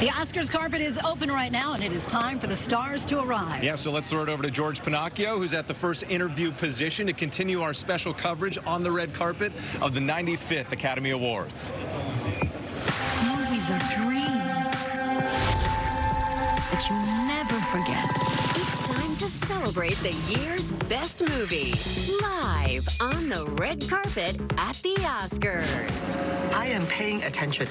The Oscars carpet is open right now, and it is time for the stars to arrive. Yeah, so let's throw it over to George Pinocchio, who's at the first interview position to continue our special coverage on the red carpet of the 95th Academy Awards. Movies are dreams that you never forget. It's time to celebrate the year's best movies live on the red carpet at the Oscars. I am paying attention.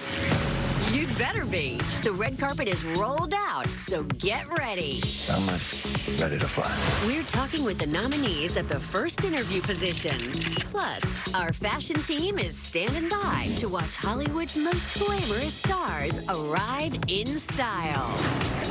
You'd better be. The red carpet is rolled out, so get ready. I'm ready to fly. We're talking with the nominees at the first interview position. Plus, our fashion team is standing by to watch Hollywood's most glamorous stars arrive in style.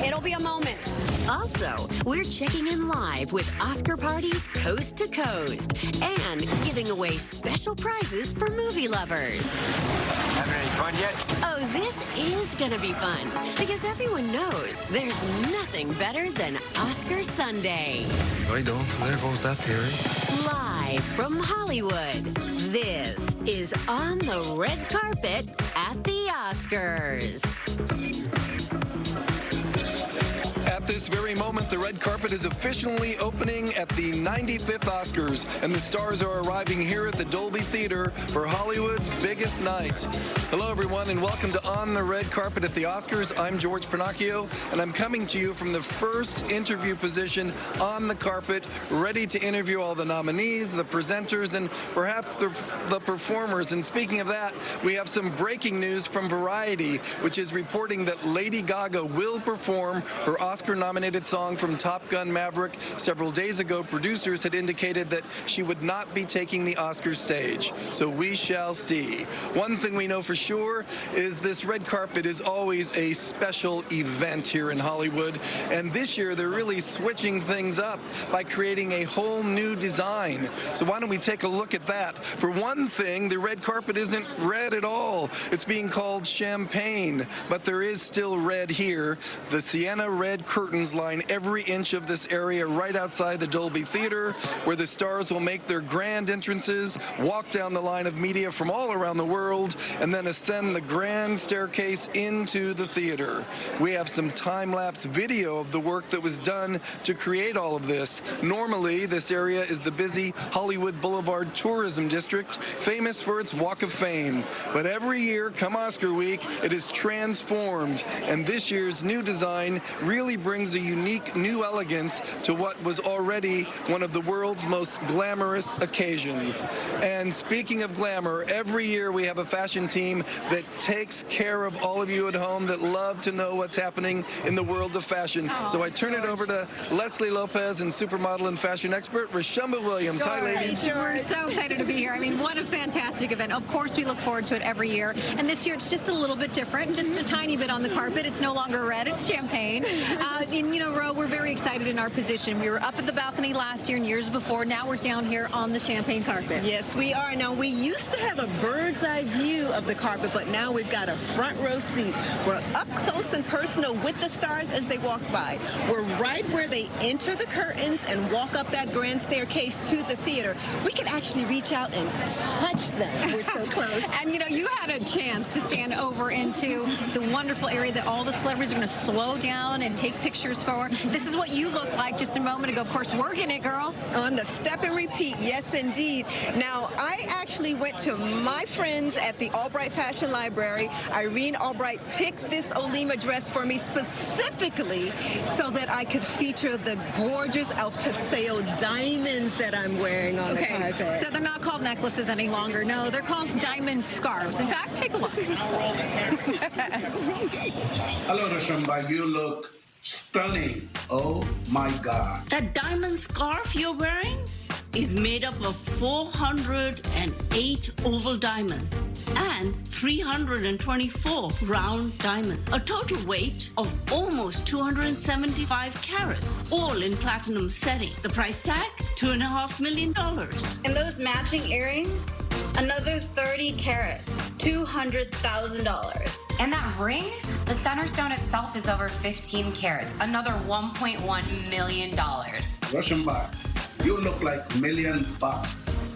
It'll be a moment. Also, we're checking in live with Oscar parties coast to coast and giving away special prizes for movie lovers. Having any fun yet? Oh, this is gonna be fun because everyone knows there's nothing better than Oscar Sunday. I don't. There goes that theory. Live from Hollywood, this is On the Red Carpet at the Oscars. At this very moment, the red carpet is officially opening at the 95th Oscars, and the stars are arriving here at the Dolby Theater for Hollywood's biggest night. Hello, everyone, and welcome to On the Red Carpet at the Oscars. I'm George Pinocchio, and I'm coming to you from the first interview position on the carpet, ready to interview all the nominees, the presenters, and perhaps the performers. And speaking of that, we have some breaking news from Variety, which is reporting that Lady Gaga will perform her Oscar-nominated song from Top Gun Maverick. Several days ago, producers had indicated that she would not be taking the Oscar stage. So we shall see. One thing we know for sure is this red carpet is always a special event here in Hollywood. And this year, they're really switching things up by creating a whole new design. So why don't we take a look at that? For one thing, the red carpet isn't red at all. It's being called champagne, but there is still red here. The sienna red curtains line every inch of this area right outside the Dolby Theater, where the stars will make their grand entrances, walk down the line of media from all around the world, and then ascend the grand staircase into the theater. We have some time-lapse video of the work that was done to create all of this. Normally, this area is the busy Hollywood Boulevard Tourism District, famous for its Walk of Fame. But every year, come Oscar week, it is transformed, and this year's new design really brings a unique new elegance to what was already one of the world's most glamorous occasions. And speaking of glamour, every year we have a fashion team that takes care of all of you at home that love to know what's happening in the world of fashion. So I turn it over to Leslie Lopez and supermodel and fashion expert Rashumba Williams. Hi, ladies. We're so excited to be here. I mean, what a fantastic event. Of course, we look forward to it every year. And this year, it's just a little bit different, just a tiny bit on the carpet. It's no longer red, it's champagne. And, you know, Ro, we're very excited in our position. We were up at the balcony last year and years before. Now we're down here on the champagne carpet. Yes, we are. Now, we used to have a bird's eye view of the carpet, but now we've got a front row seat. We're up close and personal with the stars as they walk by. We're right where they enter the curtains and walk up that grand staircase to the theater. We can actually reach out and touch them. We're so close. And, you know, you had a chance to stand over into the wonderful area that all the celebrities are going to slow down and take pictures for. This is what you look like just a moment ago. Of course, working it, girl. On the step and repeat, yes, indeed. Now, I actually went to my friends at the Albright Fashion Library. Irene Albright picked this Olema dress for me specifically so that I could feature the gorgeous El Paseo diamonds that I'm wearing on the carpet. So they're not called necklaces any longer. No, they're called diamond scarves. In fact, take a look. Hello, Rashumba. You look stunning. Oh, my God. That diamond scarf you're wearing is made up of 408 oval diamonds and 324 round diamonds. A total weight of almost 275 carats, all in platinum setting. The price tag, $2.5 million. And those matching earrings, another 30 carats, $200,000. And that ring, the center stone itself is over 15 carats, another $1.1 million. Rashumba, you look like $1 million.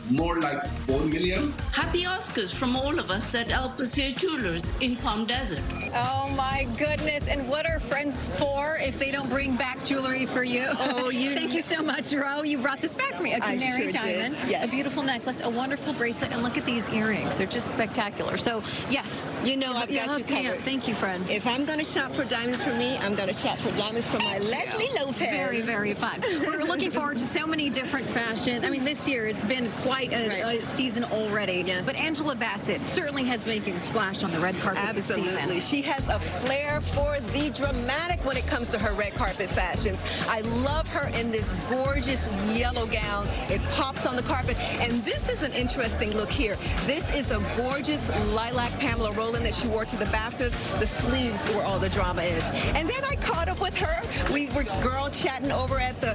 more like 4 million. Happy Oscars from all of us at El Paseo Jewelers in Palm Desert. Oh my goodness. And what are friends for if they don't bring back jewelry for you? Oh, Thank you so much, Ro. You brought this back for me. A I canary sure diamond, did. Yes. a beautiful necklace, a wonderful bracelet, and look at these earrings. They're just spectacular. So, yes. You know I've got you covered. Thank you, friend. If I'm going to shop for diamonds for me, I'm going to shop for diamonds for my Leslie Lopez. Very, very fun. We're looking forward to so many different fashion. I mean, this year it's been quite a season already. Yeah. But Angela Bassett certainly has making a splash on the red carpet this season. Absolutely. She has a flair for the dramatic when it comes to her red carpet fashions. I love her in this gorgeous yellow gown. It pops on the carpet. And this is an interesting look here. This is a gorgeous lilac Pamela Roland that she wore to the BAFTAs. The sleeves where all the drama is. And then I caught up with her. We were girl chatting over at the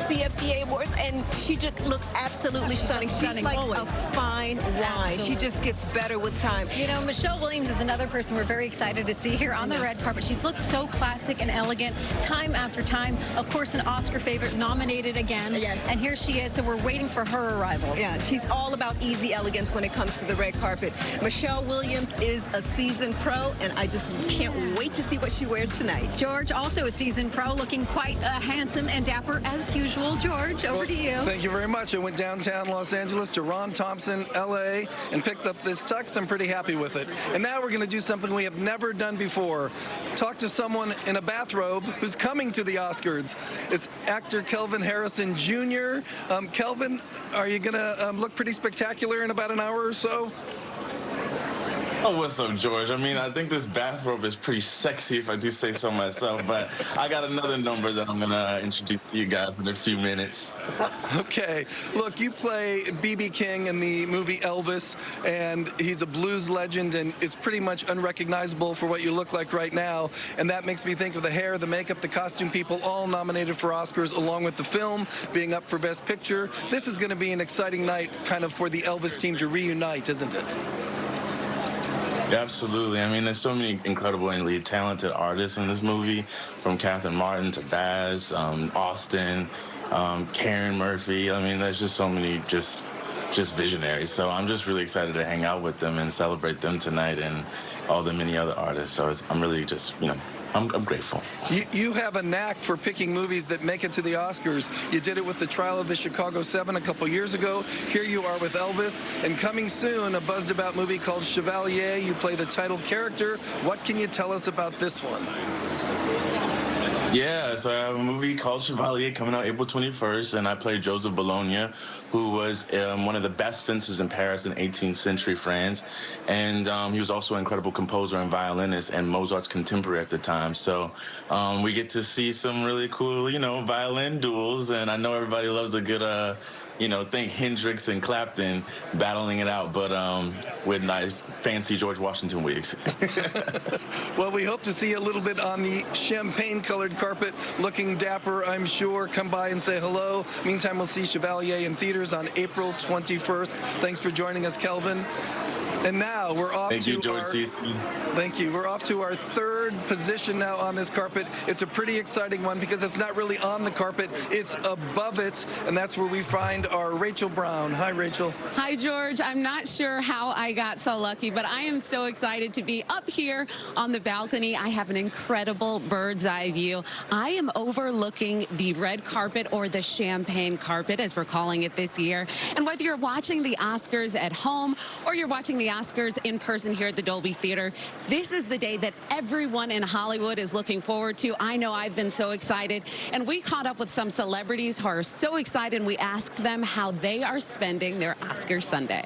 CFDA Awards, and she just looked absolutely stunning. She's like a fine wine. Absolutely. She just gets better with time. You know, Michelle Williams is another person we're very excited to see here on the red carpet. She's looked so classic and elegant time after time. Of course, an Oscar favorite, nominated again. Yes. And here she is, so we're waiting for her arrival. Yeah, she's all about easy elegance when it comes to the red carpet. Michelle Williams is a seasoned pro, and I just can't wait to see what she wears tonight. George, also a seasoned pro, looking quite handsome and dapper as usual. George, over to you. Thank you very much. I went downtown Los Angeles to Ron Thompson, LA, and picked up this tux. I'm pretty happy with it. And now we're going to do something we have never done before. Talk to someone in a bathrobe who's coming to the Oscars. It's actor Kelvin Harrison Jr. Kelvin, are you going to look pretty spectacular in about an hour or so? Oh, what's up, George? I mean, I think this bathrobe is pretty sexy, if I do say so myself, but I got another number that I'm going to introduce to you guys in a few minutes. Okay. Look, you play B.B. King in the movie Elvis, and he's a blues legend, and it's pretty much unrecognizable for what you look like right now, and that makes me think of the hair, the makeup, the costume people, all nominated for Oscars, along with the film being up for Best Picture. This is going to be an exciting night kind of for the Elvis team to reunite, isn't it? Yeah, absolutely. I mean, there's so many incredibly talented artists in this movie, from Catherine Martin to Baz, Austin, Karen Murphy. I mean, there's just so many just visionaries. So I'm just really excited to hang out with them and celebrate them tonight and all the many other artists. So I'm really just, I'm grateful. You have a knack for picking movies that make it to the Oscars. You did it with The Trial of the Chicago 7 a couple years ago. Here you are with Elvis. And coming soon, a buzzed-about movie called Chevalier. You play the title character. What can you tell us about this one? Yeah, it's a movie called Chevalier coming out April 21st, and I play Joseph Bologna, who was one of the best fencers in Paris in 18th century France, and he was also an incredible composer and violinist and Mozart's contemporary at the time. So we get to see some really cool, violin duels, and I know everybody loves a good think Hendrix and Clapton battling it out, but with nice, fancy George Washington wigs. Well, we hope to see you a little bit on the champagne-colored carpet, looking dapper, I'm sure. Come by and say hello. Meantime, we'll see Chevalier in theaters on April 21st. Thanks for joining us, Kelvin. And now we're off Thank to you, George C. Thank you. We're off to our third position now on this carpet. It's a pretty exciting one because it's not really on the carpet, it's above it, and that's where we find our Rachel Brown. Hi, Rachel. Hi, George. I'm not sure how I got so lucky, but I am so excited to be up here on the balcony. I have an incredible bird's eye view. I am overlooking the red carpet, or the champagne carpet, as we're calling it this year. And whether you're watching the Oscars at home or you're watching the Oscars in person here at the Dolby Theater, this is the day that everyone in Hollywood is looking forward to. I know I've been so excited, and we caught up with some celebrities who are so excited, and we asked them how they are spending their Oscar Sunday.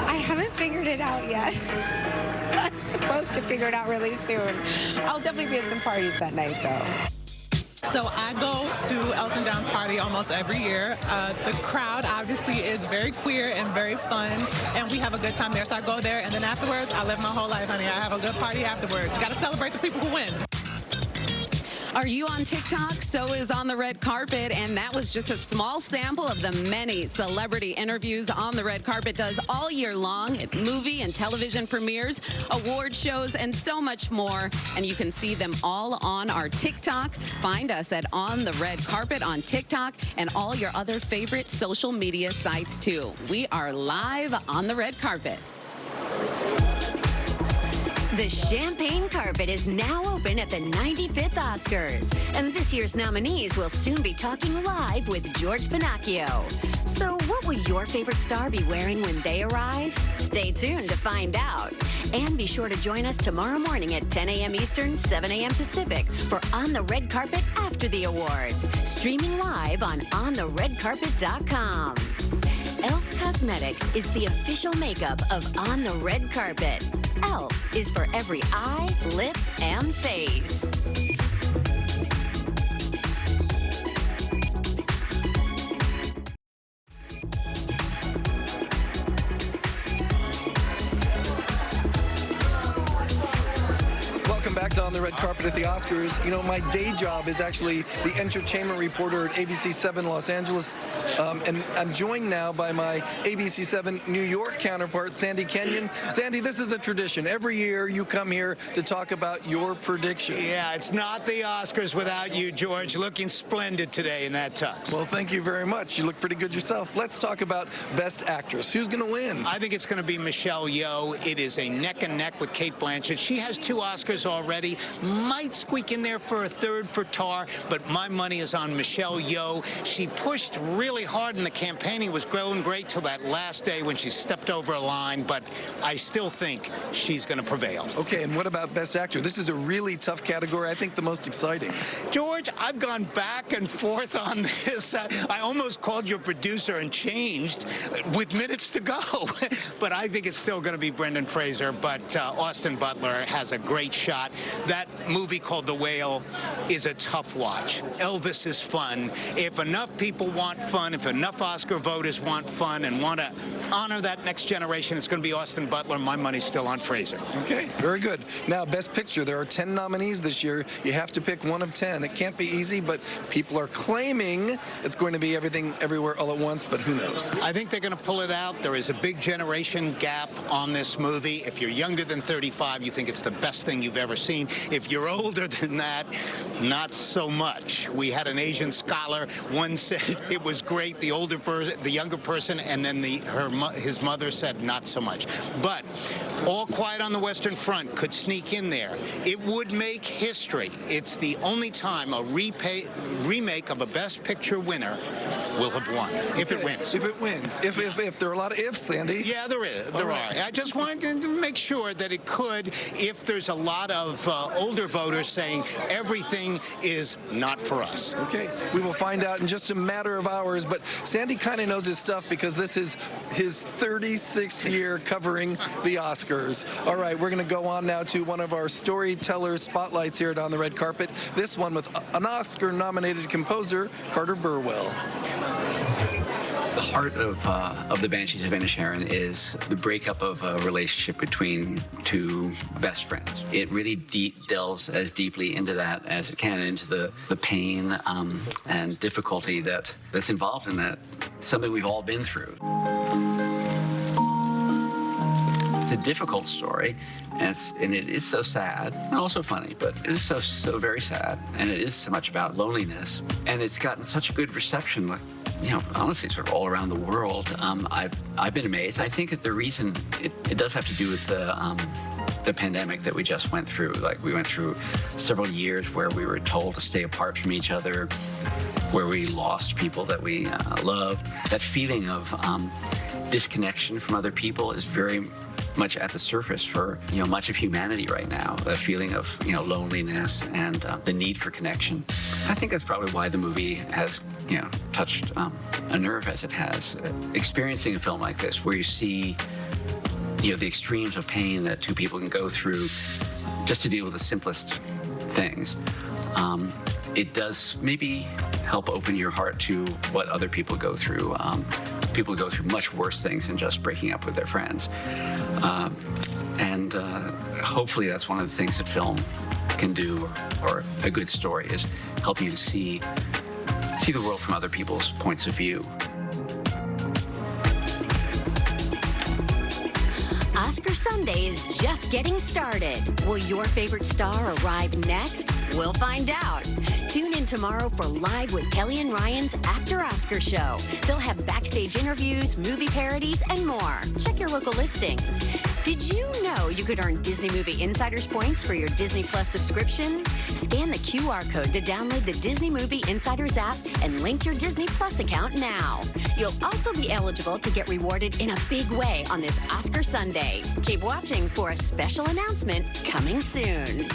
I haven't figured it out yet. I'm supposed to figure it out really soon. I'll definitely be at some parties that night, though. So I go to Elton John's party almost every year. The crowd obviously is very queer and very fun, and we have a good time there. So I go there, and then afterwards, I live my whole life, honey. I have a good party afterwards. You got to celebrate the people who win. Are you on TikTok? So is On the Red Carpet, and that was just a small sample of the many celebrity interviews On the Red Carpet does all year long. It's movie and television premieres, award shows, and so much more. And you can see them all on our TikTok. Find us at On the Red Carpet on TikTok and all your other favorite social media sites, too. We are live on the red carpet. The champagne carpet is now open at the 95th Oscars, and this year's nominees will soon be talking live with George Pinocchio. So what will your favorite star be wearing when they arrive? Stay tuned to find out. And be sure to join us tomorrow morning at 10 a.m. Eastern, 7 a.m. Pacific for On the Red Carpet After the Awards, streaming live on ontheredcarpet.com. e.l.f. Cosmetics is the official makeup of On the Red Carpet. e.l.f. is for every eye, lip, and face. Welcome back to On the Red Carpet at the Oscars. You know, my day job is actually the entertainment reporter at ABC7 Los Angeles. And I'm joined now by my ABC7 New York counterpart, Sandy Kenyon. Sandy, this is a tradition. Every year you come here to talk about your predictions. Yeah, it's not the Oscars without you, George. Looking splendid today in that tux. Well, thank you very much. You look pretty good yourself. Let's talk about Best Actress. Who's going to win? I think it's going to be Michelle Yeoh. It is a neck and neck with Cate Blanchett. She has 2 Oscars already. Might squeak in there for a 3rd for Tar, but my money is on Michelle Yeoh. She pushed really hard in the campaigning, was growing great till that last day when she stepped over a line, but I still think she's going to prevail. Okay, and what about Best Actor? This is a really tough category. I think the most exciting. George, I've gone back and forth on this. I almost called your producer and changed with minutes to go. But I think it's still going to be Brendan Fraser, but Austin Butler has a great shot. That movie called The Whale is a tough watch. Elvis is fun. If enough people want fun, if enough Oscar voters want fun and want to honor that next generation, it's going to be Austin Butler. My money's still on Fraser. Okay, very good. Now, Best Picture. There are 10 nominees this year. You have to pick one of 10. It can't be easy, but people are claiming it's going to be Everything Everywhere All at Once, but who knows? I think they're going to pull it out. There is a big generation gap on this movie. If you're younger than 35, you think it's the best thing you've ever seen. If you're older than that, not so much. We had an Asian scholar. One said it was great. The older person, the younger person, and then his mother said not so much. But All Quiet on the Western Front could sneak in there. It would make history. It's the only time a remake of a Best Picture winner will have won, if it wins. If it wins. If there are a lot of ifs, Sandy. Yeah, there are. I just wanted to make sure that it could, if there's a lot of older voters saying everything is not for us. Okay, we will find out in just a matter of hours, but Sandy kind of knows his stuff because this is his 36th year covering the Oscars. All right, we're going to go on now to one of our storyteller spotlights here at On the Red Carpet. This one with an Oscar-nominated composer, Carter Burwell. The heart of The Banshees of Inisherin is the breakup of a relationship between 2 best friends. It really delves as deeply into that as it can, into the pain and difficulty that's involved in that, something we've all been through. It's a difficult story, and it is so sad, and also funny, but it is so very sad, and it is so much about loneliness, and it's gotten such a good reception, like, you know, honestly, sort of all around the world. I've been amazed. I think that the reason it does have to do with the pandemic that we just went through. Like, we went through several years where we were told to stay apart from each other, where we lost people that we loved. That feeling of disconnection from other people is very much at the surface for, you know, much of humanity right now. That feeling of, you know, loneliness and the need for connection. I think that's probably why the movie has, you know, touched a nerve as it has. Experiencing a film like this, where you see, you know, the extremes of pain that 2 people can go through just to deal with the simplest things. It does maybe help open your heart to what other people go through. People go through much worse things than just breaking up with their friends. And hopefully that's one of the things that film can do, or a good story, is help you to see the world from other people's points of view. Oscar Sunday is just getting started. Will your favorite star arrive next? We'll find out. Tune in tomorrow for Live with Kelly and Ryan's After Oscar show. They'll have backstage interviews, movie parodies, and more. Check your local listings. Did you know you could earn Disney Movie Insiders points for your Disney Plus subscription? Scan the QR code to download the Disney Movie Insiders app and link your Disney Plus account now. You'll also be eligible to get rewarded in a big way on this Oscar Sunday. Keep watching for a special announcement coming soon.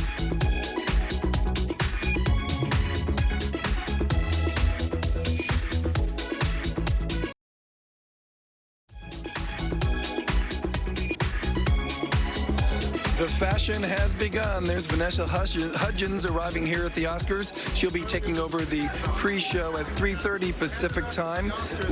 The fashion has begun. There's Vanessa Hudgens arriving here at the Oscars. She'll be taking over the pre-show at 3:30 Pacific time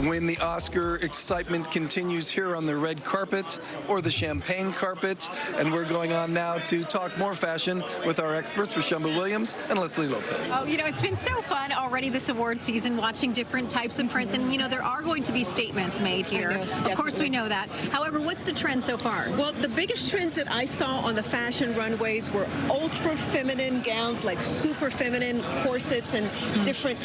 when the Oscar excitement continues here on the red carpet or the champagne carpet. And we're going on now to talk more fashion with our experts, Rashumba Williams and Leslie Lopez. Oh, you know, it's been so fun already this award season, watching different types of prints. And, you know, there are going to be statements made here. Of course, we know that. However, what's the trend so far? Well, the biggest trends that I saw on the fashion runways were ultra feminine gowns, like super feminine corsets and different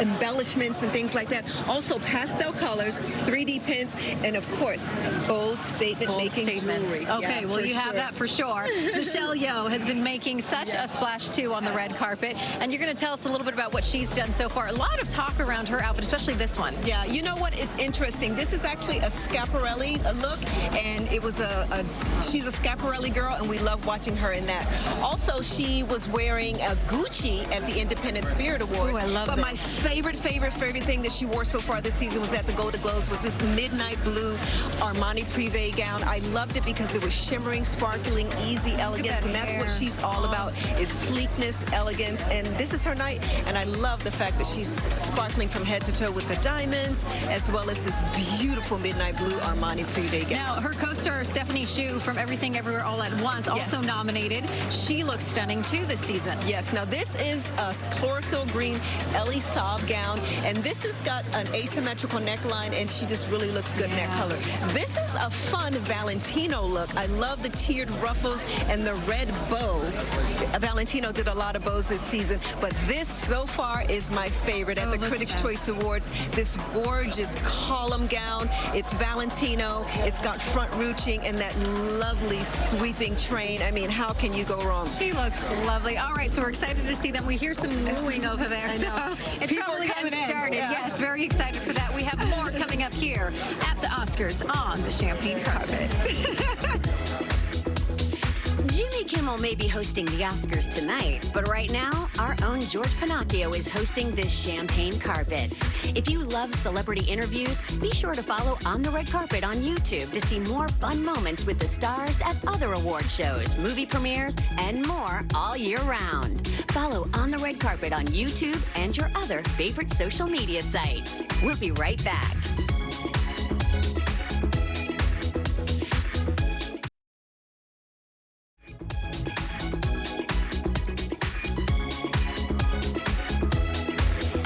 embellishments and things like that. Also pastel colors, 3D prints, and of course, bold statement-making jewelry. Okay, yeah, well, you have that for sure. Michelle Yeoh has been making such a splash, too, on the red carpet. And you're going to tell us a little bit about what she's done so far. A lot of talk around her outfit, especially this one. Yeah, you know what? It's interesting. This is actually a Schiaparelli look, and it was she's a Schiaparelli girl, and we love watching her in that. Also, she was wearing a Gucci at the Independent Spirit Awards. Ooh, I love But this. my favorite thing that she wore so far this season was at the Golden Globes was this midnight blue Armani Privé gown. I loved it because it was shimmering, sparkling, easy elegance, and that's what she's all about, is sleekness, elegance, and this is her night. And I love the fact that she's sparkling from head to toe with the diamonds, as well as this beautiful midnight blue Armani Privé gown. Now, her co-star Stephanie Hsu from Everything Everywhere All at Once, also nominated. She looks stunning, too, this season. Yes, now this is a chlorophyll green Elie Saab gown, and this has got an asymmetrical neckline, and she just really looks good in that color. This is a fun Valentino look. I love the tiered ruffles and the red bow. Valentino did a lot of bows this season, but this so far is my favorite at the Critics' Choice Awards. This gorgeous column gown. It's Valentino. It's got front ruching and that lovely sweeping train. I mean, how can you go wrong? She looks lovely. All right, so we're excited to see them. We hear some mooing over there. I know. So it's People probably are coming getting in. started. Yeah. Yes, very excited for that. We have more coming up here at the Oscars on the champagne carpet. Jimmy Kimmel may be hosting the Oscars tonight, but right now, our own George Pinocchio is hosting this champagne carpet. If you love celebrity interviews, be sure to follow On the Red Carpet on YouTube to see more fun moments with the stars at other award shows, movie premieres, and more all year round. Follow On the Red Carpet on YouTube and your other favorite social media sites. We'll be right back.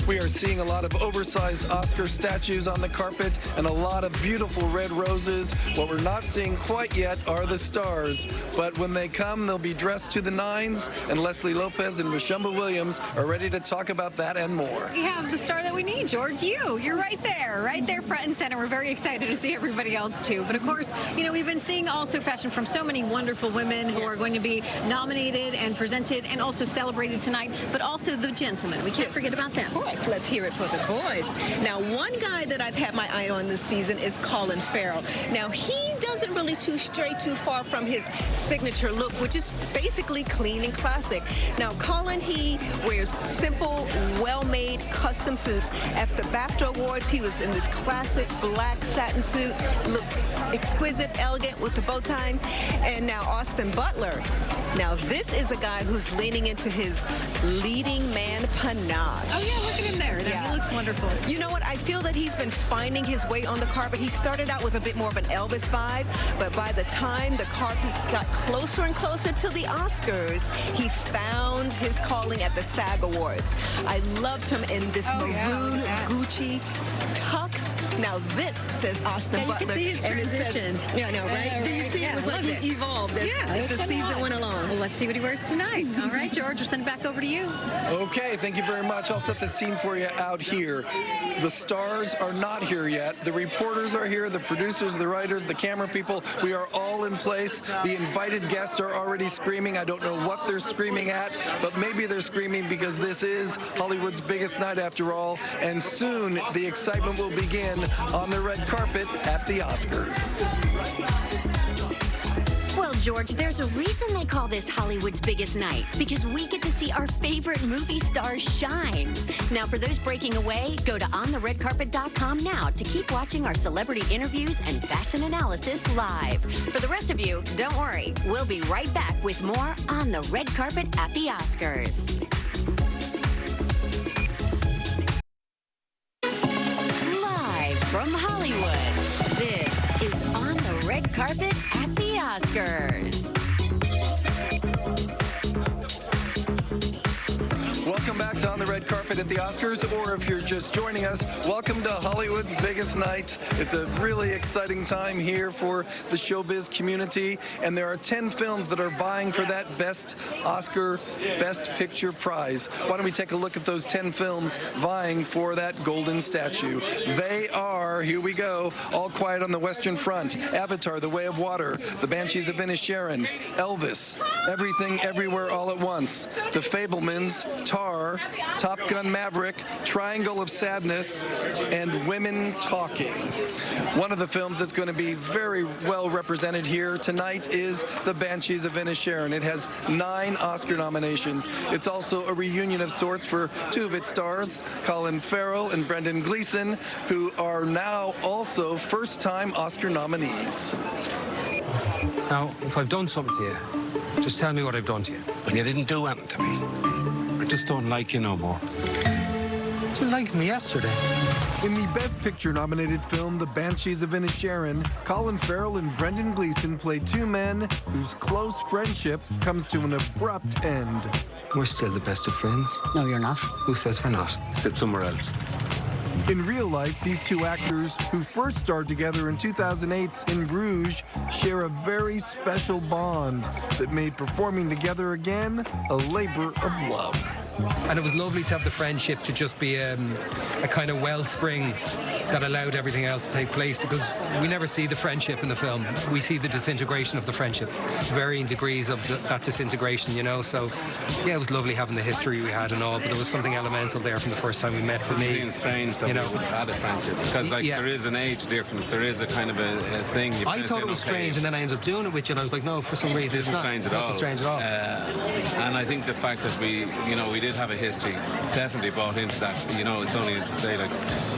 We are seeing a lot of oversized Oscar statues on the carpet and a lot of beautiful red roses. What we're not seeing quite yet are the stars, but when they come, they'll be dressed to the nines, and Leslie Lopez and Rashumba Williams are ready to talk about that and more. We have the star that we need, George. You're right there front and center. We're very excited to see everybody else, too. But, of course, you know, we've been seeing also fashion from so many wonderful women who are going to be nominated and presented and also celebrated tonight, but also the gentlemen. We can't forget about them. Of course. Let's hear it for the boys. Now, one guy that I've had my eye on this season is Colin Farrell. Now, he doesn't really stray too far from his signature look, which is basically clean and classic. Now, Colin, he wears simple, well-made custom suits. After BAFTA Awards, he was in this classic black satin suit, looked exquisite, elegant with the bow tie. And now Austin Butler. Now, this is a guy who's leaning into his leading man panache. Oh, yeah, look at him there. He looks wonderful. You know what? I feel that he's been finding his way on the carpet. He started out with a bit more of an Elvis vibe, But by the time the carpets got closer and closer to the Oscars, he found his calling at the SAG Awards. I loved him in this maroon Gucci tux. Now this says Austin Butler. You can see his transition. Yeah, I know, right? Do you see it was like he evolved as the season went along. Well, let's see what he wears tonight. All right, George, we'll send it back over to you. Okay, thank you very much. I'll set the scene for you out here. The stars are not here yet. The reporters are here, the producers, the writers, the camera people. We are all in place. The invited guests are already screaming. I don't know what they're screaming at, but maybe they're screaming because this is Hollywood's biggest night after all. And soon the excitement will begin on the red carpet at the Oscars. Well, George, there's a reason they call this Hollywood's biggest night, because we get to see our favorite movie stars shine. Now, for those breaking away, go to ontheredcarpet.com now to keep watching our celebrity interviews and fashion analysis live. For the rest of you, don't worry. We'll be right back with more On the Red Carpet at the Oscars. Live from Hollywood, this is On the Red Carpet at the Oscars. Welcome back to On the Red Carpet at the Oscars, or if you're just joining us, welcome to Hollywood's biggest night. It's a really exciting time here for the showbiz community, and there are 10 films that are vying for that Best Oscar, Best Picture prize. Why don't we take a look at those 10 films vying for that golden statue? They are, here we go, All Quiet on the Western Front, Avatar, The Way of Water, The Banshees of Inisherin, Elvis, Everything Everywhere All at Once, The Fabelmans, Tar, Top Gun Maverick, Triangle of Sadness, and Women Talking. One of the films that's going to be very well represented here tonight is The Banshees of Inisherin. It has 9 Oscar nominations. It's also a reunion of sorts for 2 of its stars, Colin Farrell and Brendan Gleeson, who are now also first-time Oscar nominees. Now, if I've done something to you, just tell me what I've done to you. But you didn't do anything to me. I just don't like you no more. You liked me yesterday. In the Best Picture-nominated film, The Banshees of Inisherin, Colin Farrell and Brendan Gleeson play 2 men whose close friendship comes to an abrupt end. We're still the best of friends. No, you're not. Who says we're not? Sit somewhere else. In real life, these 2 actors, who first starred together in 2008's In Bruges, share a very special bond that made performing together again a labor of love. And it was lovely to have the friendship to just be a kind of wellspring that allowed everything else to take place, because we never see the friendship in the film. We see the disintegration of the friendship, varying degrees of that disintegration, you know. So, yeah, it was lovely having the history we had and all, but there was something elemental there from the first time we met for me. It's strange that we had a friendship, because there is an age difference, there is a kind of a thing. I thought it was strange, and then I ended up doing it with you, and I was like, no, for some reason it's not strange at all. Strange at all. And I think the fact that we did have a history definitely bought into that. It's only, as to say, like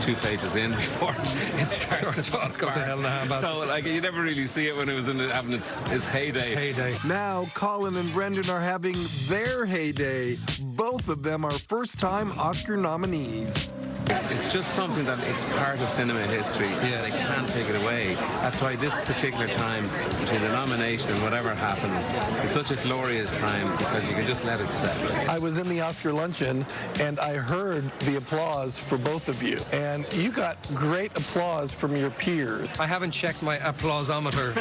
2 pages in before it starts to talk. Go to hell in a handbasket. So, you never really see it when it was having its heyday. Now, Colin and Brendan are having their heyday. Both of them are first-time Oscar nominees. It's just something that it's part of cinema history. Yeah, they can't take it away. That's why this particular time between the nomination and whatever happens is such a glorious time, because you can just let it set. I was in the Oscar luncheon, and I heard the applause for both of you. And you got great applause from your peers. I haven't checked my applausometer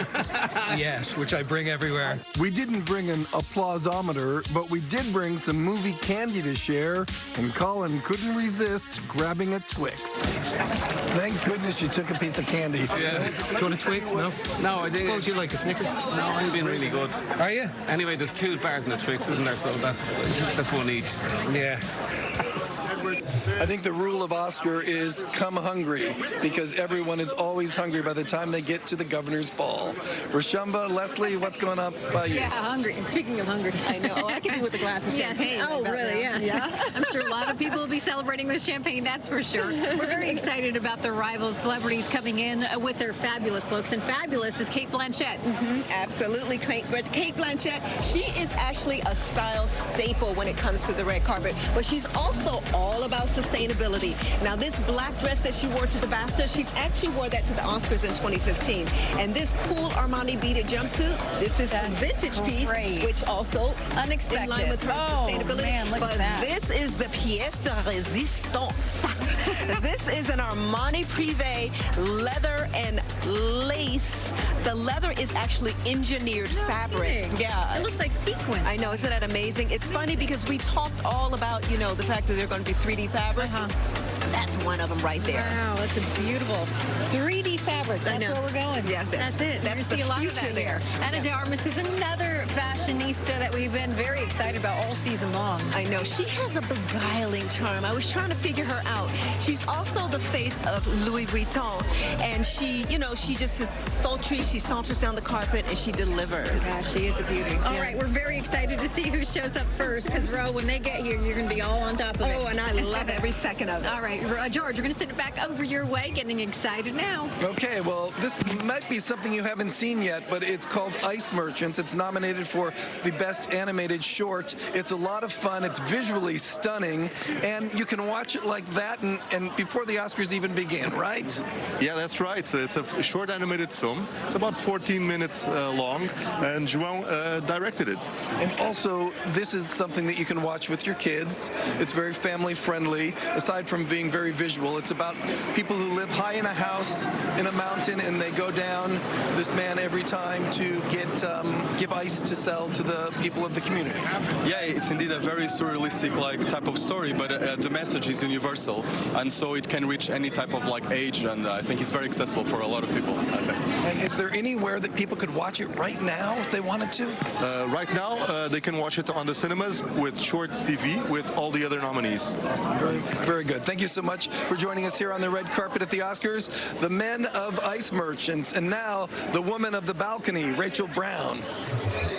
yet, which I bring everywhere. We didn't bring an applausometer, but we did bring some movie candy to share, and Colin couldn't resist grabbing a Twix. Thank goodness you took a piece of candy. Yeah. Do you want a Twix? No? No, I didn't. What would you like, a Snickers? No, I'm being really good. Are you? Anyway, there's 2 bars in the Twix, isn't there? So that's 1 each. Yeah. I think the rule of Oscar is come hungry, because everyone is always hungry by the time they get to the governor's ball. Rashumba, Leslie, what's going on by you? Yeah, hungry. And speaking of hungry, I know. I can do with a glass of champagne. Oh, right really? now. Yeah. I'm sure a lot of people will be celebrating with champagne. That's for sure. We're very excited about the rival celebrities coming in with their fabulous looks, and fabulous is Cate Blanchett. Absolutely, Cate Blanchett. She is actually a style staple when it comes to the red carpet, but she's also all about sustainability. Now, this black dress that she wore to the BAFTA, she's actually wore that to the Oscars in 2015. And this cool Armani beaded jumpsuit, this is a vintage piece, which also unexpected. In line with her sustainability. Man, look but at that. this is the pièce de résistance. This is an Armani Privé leather and lace. The leather is actually engineered fabric. Kidding. Yeah. It looks like sequin. I know, isn't that amazing? It's funny because we talked all about, you know, the fact that they're going to be 3D fabrics. That's one of them right there. Wow, that's a beautiful 3D fabrics. That's where we're going. Yes, that's it. That's We're gonna see the a lot future of that there. here. Anna de Armas is another fashionista that we've been very excited about all season long. I know. She has a beguiling charm. I was trying to figure her out. She's also the face of Louis Vuitton. And she, you know, she just is sultry. She saunters down the carpet and she delivers. Yeah, she is a beauty. All right, we're very excited to see who shows up first because, Ro, when they get here, you're going to be all on top of it. Oh, and I love every second of it. All right, George, we're going to send it back over your way, getting excited now. Okay, well, this might be something you haven't seen yet, but it's called Ice Merchants. It's nominated for the Best Animated Short. It's a lot of fun. It's visually stunning, and you can watch it like that and before the Oscars even begin, right? Yeah, that's right. It's a short animated film. It's about 14 minutes long, and João directed it. And also, this is something that you can watch with your kids. It's very family friendly. Aside from being very visual, it's about people who live high in a house in a mountain, and they go down this man every time to give ice to sell to the people of the community. Yeah, it's indeed a very surrealistic type of story, but the message is universal, and so it can reach any type of age, and I think it's very accessible for a lot of people. And is there anywhere that people could watch it right now if they wanted to? Right now, they can watch it on the cinemas with Shorts TV with all the other nominees. Awesome. Very, very good. Thank you so much for joining us here on the red carpet at the Oscars. The men of Ice Merchants, and now the woman of the balcony, Rachel Brown.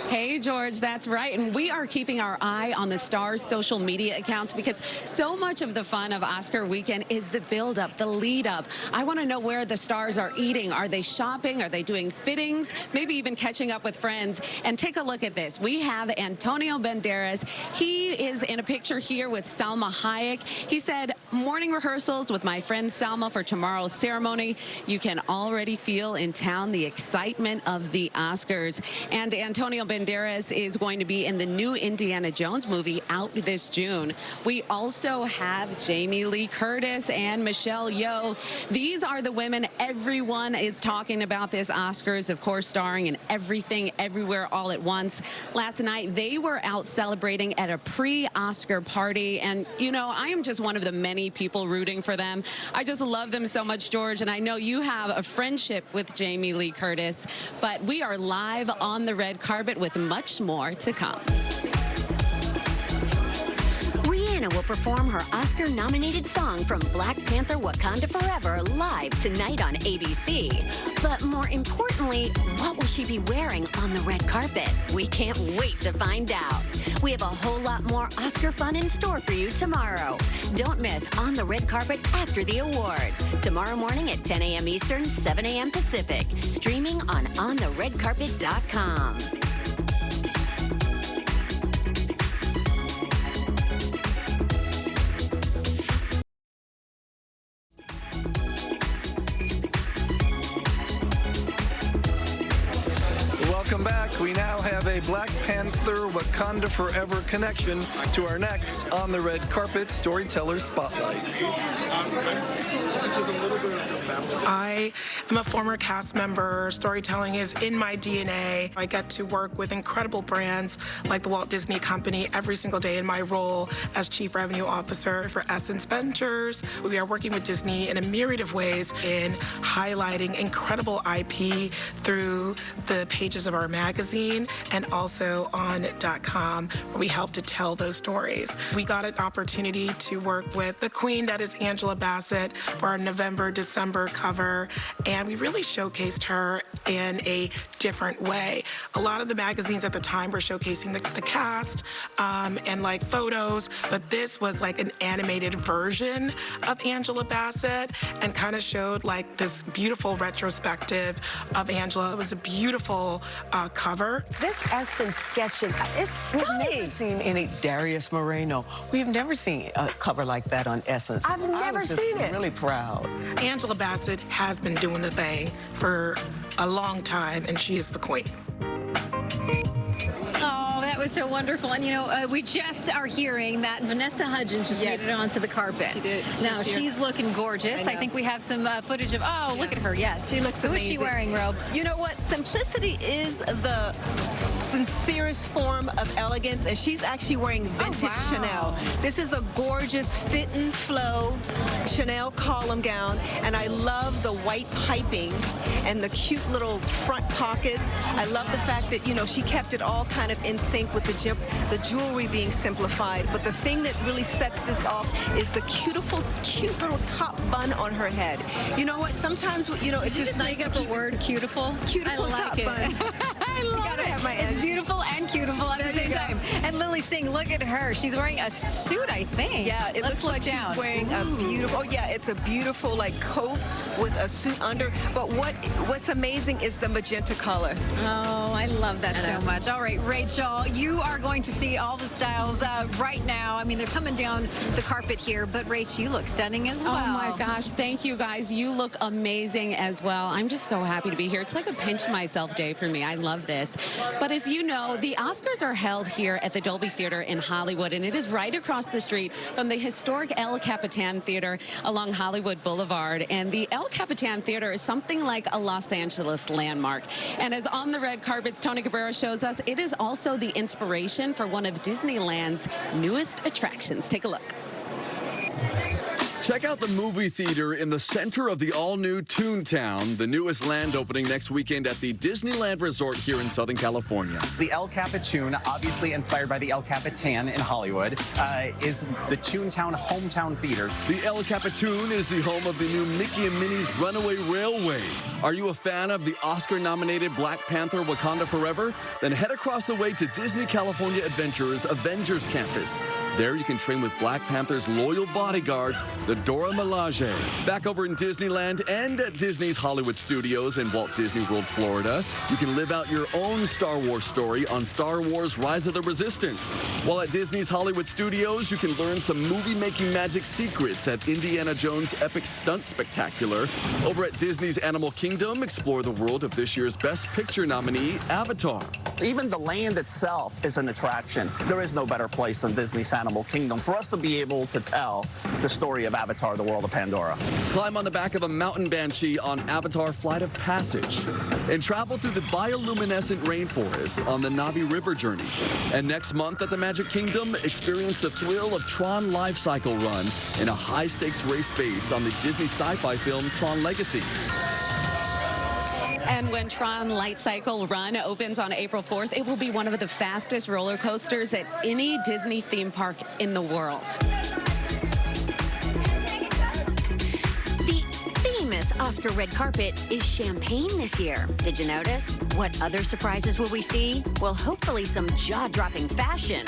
Hey, George, that's right. And we are keeping our eye on the stars' social media accounts because so much of the fun of Oscar weekend is the build-up, the lead-up. I want to know where the stars are eating. Are they shopping? Are they doing fittings? Maybe even catching up with friends. And take a look at this. We have Antonio Banderas. He is in a picture here with Salma Hayek. He said, morning rehearsals with my friend Salma for tomorrow's ceremony. You can already feel in town the excitement of the Oscars. And Antonio Banderas is going to be in the new Indiana Jones movie out this June. We also have Jamie Lee Curtis and Michelle Yeoh. These are the women everyone is talking about this Oscars, of course, starring in Everything, Everywhere, All at Once. Last night, they were out celebrating at a pre-Oscar party, and, you know, I am just one of the many people rooting for them. I just love them so much, George, and I know you have a friendship with Jamie Lee Curtis, but we are live on the red carpet with much more to come. Rihanna will perform her Oscar-nominated song from Black Panther Wakanda Forever live tonight on ABC. But more importantly, what will she be wearing on the red carpet? We can't wait to find out. We have a whole lot more Oscar fun in store for you tomorrow. Don't miss On the Red Carpet after the awards. Tomorrow morning at 10 a.m. Eastern, 7 a.m. Pacific. Streaming on ontheredcarpet.com. Welcome back. We now have a Black Panther Wakanda Forever connection to our next On the Red Carpet Storyteller Spotlight. I am a former cast member. Storytelling is in my DNA. I get to work with incredible brands like the Walt Disney Company every single day in my role as Chief Revenue Officer for Essence Ventures. We are working with Disney in a myriad of ways in highlighting incredible IP through the pages of our magazine and also on .com, where we help to tell those stories. We got an opportunity to work with the queen that is Angela Bassett for our November-December cover, and we really showcased her in a different way. A lot of the magazines at the time were showcasing the cast and like photos, but this was like an animated version of Angela Bassett and kind of showed like this beautiful retrospective of Angela. It was a beautiful cover. This Essence sketching, it's stunning. We've never seen any Darius Moreno. We've never seen a cover like that on Essence. I've never seen it. Really proud. Angela Bassett has been doing the thing for a long time, and she is the queen. Oh, that was so wonderful. And, you know, we just are hearing that Vanessa Hudgens just made it onto the carpet. She did. Now, she's looking gorgeous. I think we have some footage of, look at her. Yes. She looks amazing. Who is she wearing, Ro? You know what? Simplicity is the sincerest form of elegance, and she's actually wearing vintage Chanel. This is a gorgeous fit and flow Chanel column gown, and I love the white piping and the cute little front pockets. I love the fact that, you know, she kept it all kind of in sync with the jewelry being simplified. But the thing that really sets this off is the cute little top bun on her head. You know what? Sometimes, you know, it's just nice make up the word cutiful. Cutiful top bun. I love it. Have my it's beautiful and cutiful at the same time. And Lily Singh, look at her. She's wearing a suit, I think. Yeah, it looks like she's wearing a beautiful, it's a beautiful like coat with a suit under. But what's amazing is the magenta color. Oh, I love that so much. All right, Rachel, you are going to see all the styles right now. I mean, they're coming down the carpet here, but Rach, you look stunning as well. Oh my gosh, thank you guys. You look amazing as well. I'm just so happy to be here. It's like a pinch myself day for me. I love this. But as you know, the Oscars are held here at the Dolby Theater in Hollywood, and it is right across the street from the historic El Capitan Theater along Hollywood Boulevard. And the El Capitan Theater is something like a Los Angeles landmark. And as On the Red Carpet's Tony Cabrera shows us, it is also the inspiration for one of Disneyland's newest attractions. Take a look. Check out the movie theater in the center of the all-new Toontown, the newest land opening next weekend at the Disneyland Resort here in Southern California. The El Capitan, obviously inspired by the El Capitan in Hollywood, is the Toontown hometown theater. The El Capitan is the home of the new Mickey and Minnie's Runaway Railway. Are you a fan of the Oscar-nominated Black Panther Wakanda Forever? Then head across the way to Disney California Adventure's Avengers Campus. There you can train with Black Panther's loyal bodyguards, the Dora Milaje. Back over in Disneyland and at Disney's Hollywood Studios in Walt Disney World, Florida, you can live out your own Star Wars story on Star Wars Rise of the Resistance. While at Disney's Hollywood Studios, you can learn some movie-making magic secrets at Indiana Jones' Epic Stunt Spectacular. Over at Disney's Animal Kingdom, explore the world of this year's Best Picture nominee, Avatar. Even the land itself is an attraction. There is no better place than Disney's Animal Kingdom for us to be able to tell the story of Avatar, the World of Pandora. Climb on the back of a mountain banshee on Avatar Flight of Passage and travel through the bioluminescent rainforest on the Na'vi River journey. And next month at the Magic Kingdom, experience the thrill of Tron Life Cycle Run in a high-stakes race based on the Disney sci-fi film Tron Legacy. And when Tron Light Cycle Run opens on April 4th, it will be one of the fastest roller coasters at any Disney theme park in the world. The famous Oscar red carpet is champagne this year. Did you notice? What other surprises will we see? Well, hopefully some jaw-dropping fashion.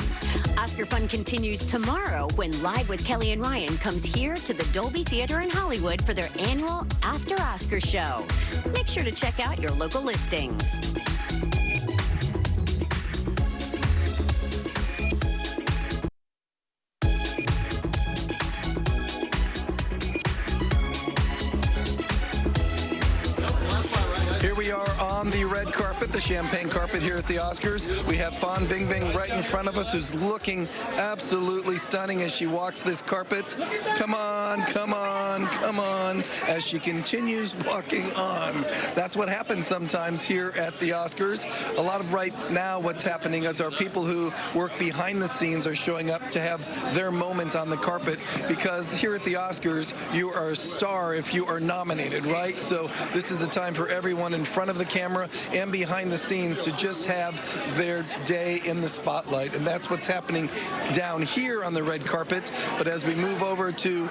Oscar fun continues tomorrow when Live with Kelly and Ryan comes here to the Dolby Theater in Hollywood for their annual After Oscar show. Make sure to check out your local listings. Here we are on the red carpet, the champagne carpet here at the Oscars. We have Fan Bingbing right in front of us, who's looking absolutely stunning as she walks this carpet. Come on, come on, come on, as she continues walking on. That's what happens sometimes here at the Oscars. A lot of right now what's happening is our people who work behind the scenes are showing up to have their moment on the carpet, because here at the Oscars, you are a star if you are nominated, right? So this is the time for everyone in front of the camera and behind the scenes to just have their day in the spotlight. And that's what's happening down here on the red carpet. But as we move over to,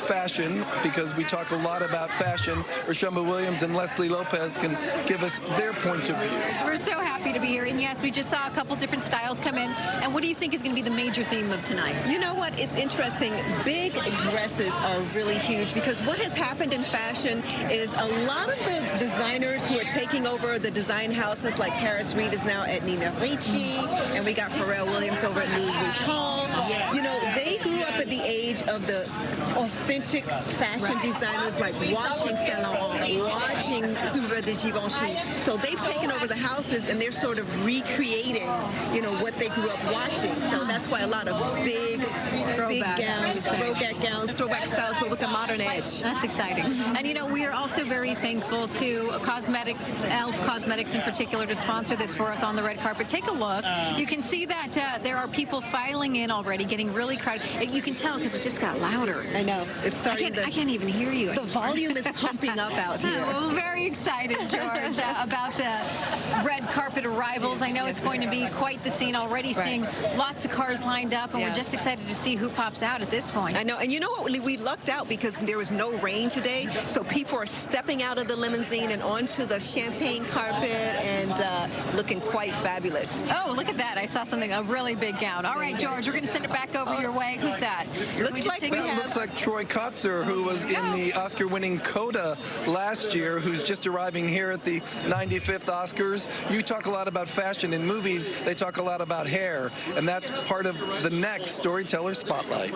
fashion, because we talk a lot about fashion, Rashumba Williams and Leslie Lopez can give us their point of view. We're so happy to be here. And yes, we just saw a couple different styles come in. And what do you think is going to be the major theme of tonight? You know what? It's interesting. Big dresses are really huge because what has happened in fashion is a lot of the designers who are taking over the design houses, like Harris Reed is now at Nina Ricci, and we got Pharrell Williams over at Louis Vuitton. They grew up at the age of the authentic fashion designers, like watching Saint Laurent, watching Eva de Givenchy. So they've taken over the houses and they're sort of recreating, what they grew up watching. So that's why a lot of big gowns, throwback styles, but with a modern edge. That's exciting. And we are also very thankful to Cosmetics, Elf Cosmetics in particular, to sponsor this for us on the red carpet. Take a look. You can see that there are people filing in already, getting really crowded. You can tell because it just got louder. I know. It's starting. I can't even hear you. The volume is pumping up out here. Well, very excited, George, about the red carpet arrivals. I know it's going to be quite the scene. Already seeing lots of cars lined up, and we're just excited to see who pops out at this point. I know. And you know what? We lucked out because there was no rain today, so people are stepping out of the limousine and onto the champagne carpet and looking quite fabulous. Oh, look at that. I saw something, a really big gown. All right, George, we're going to send it back over your way. Who's that? Looks like Troy Kotzer, who was in the Oscar-winning Coda last year, who's just arriving here at the 95th Oscars. You talk a lot about fashion. In movies, they talk a lot about hair, and that's part of the next Storyteller Spotlight.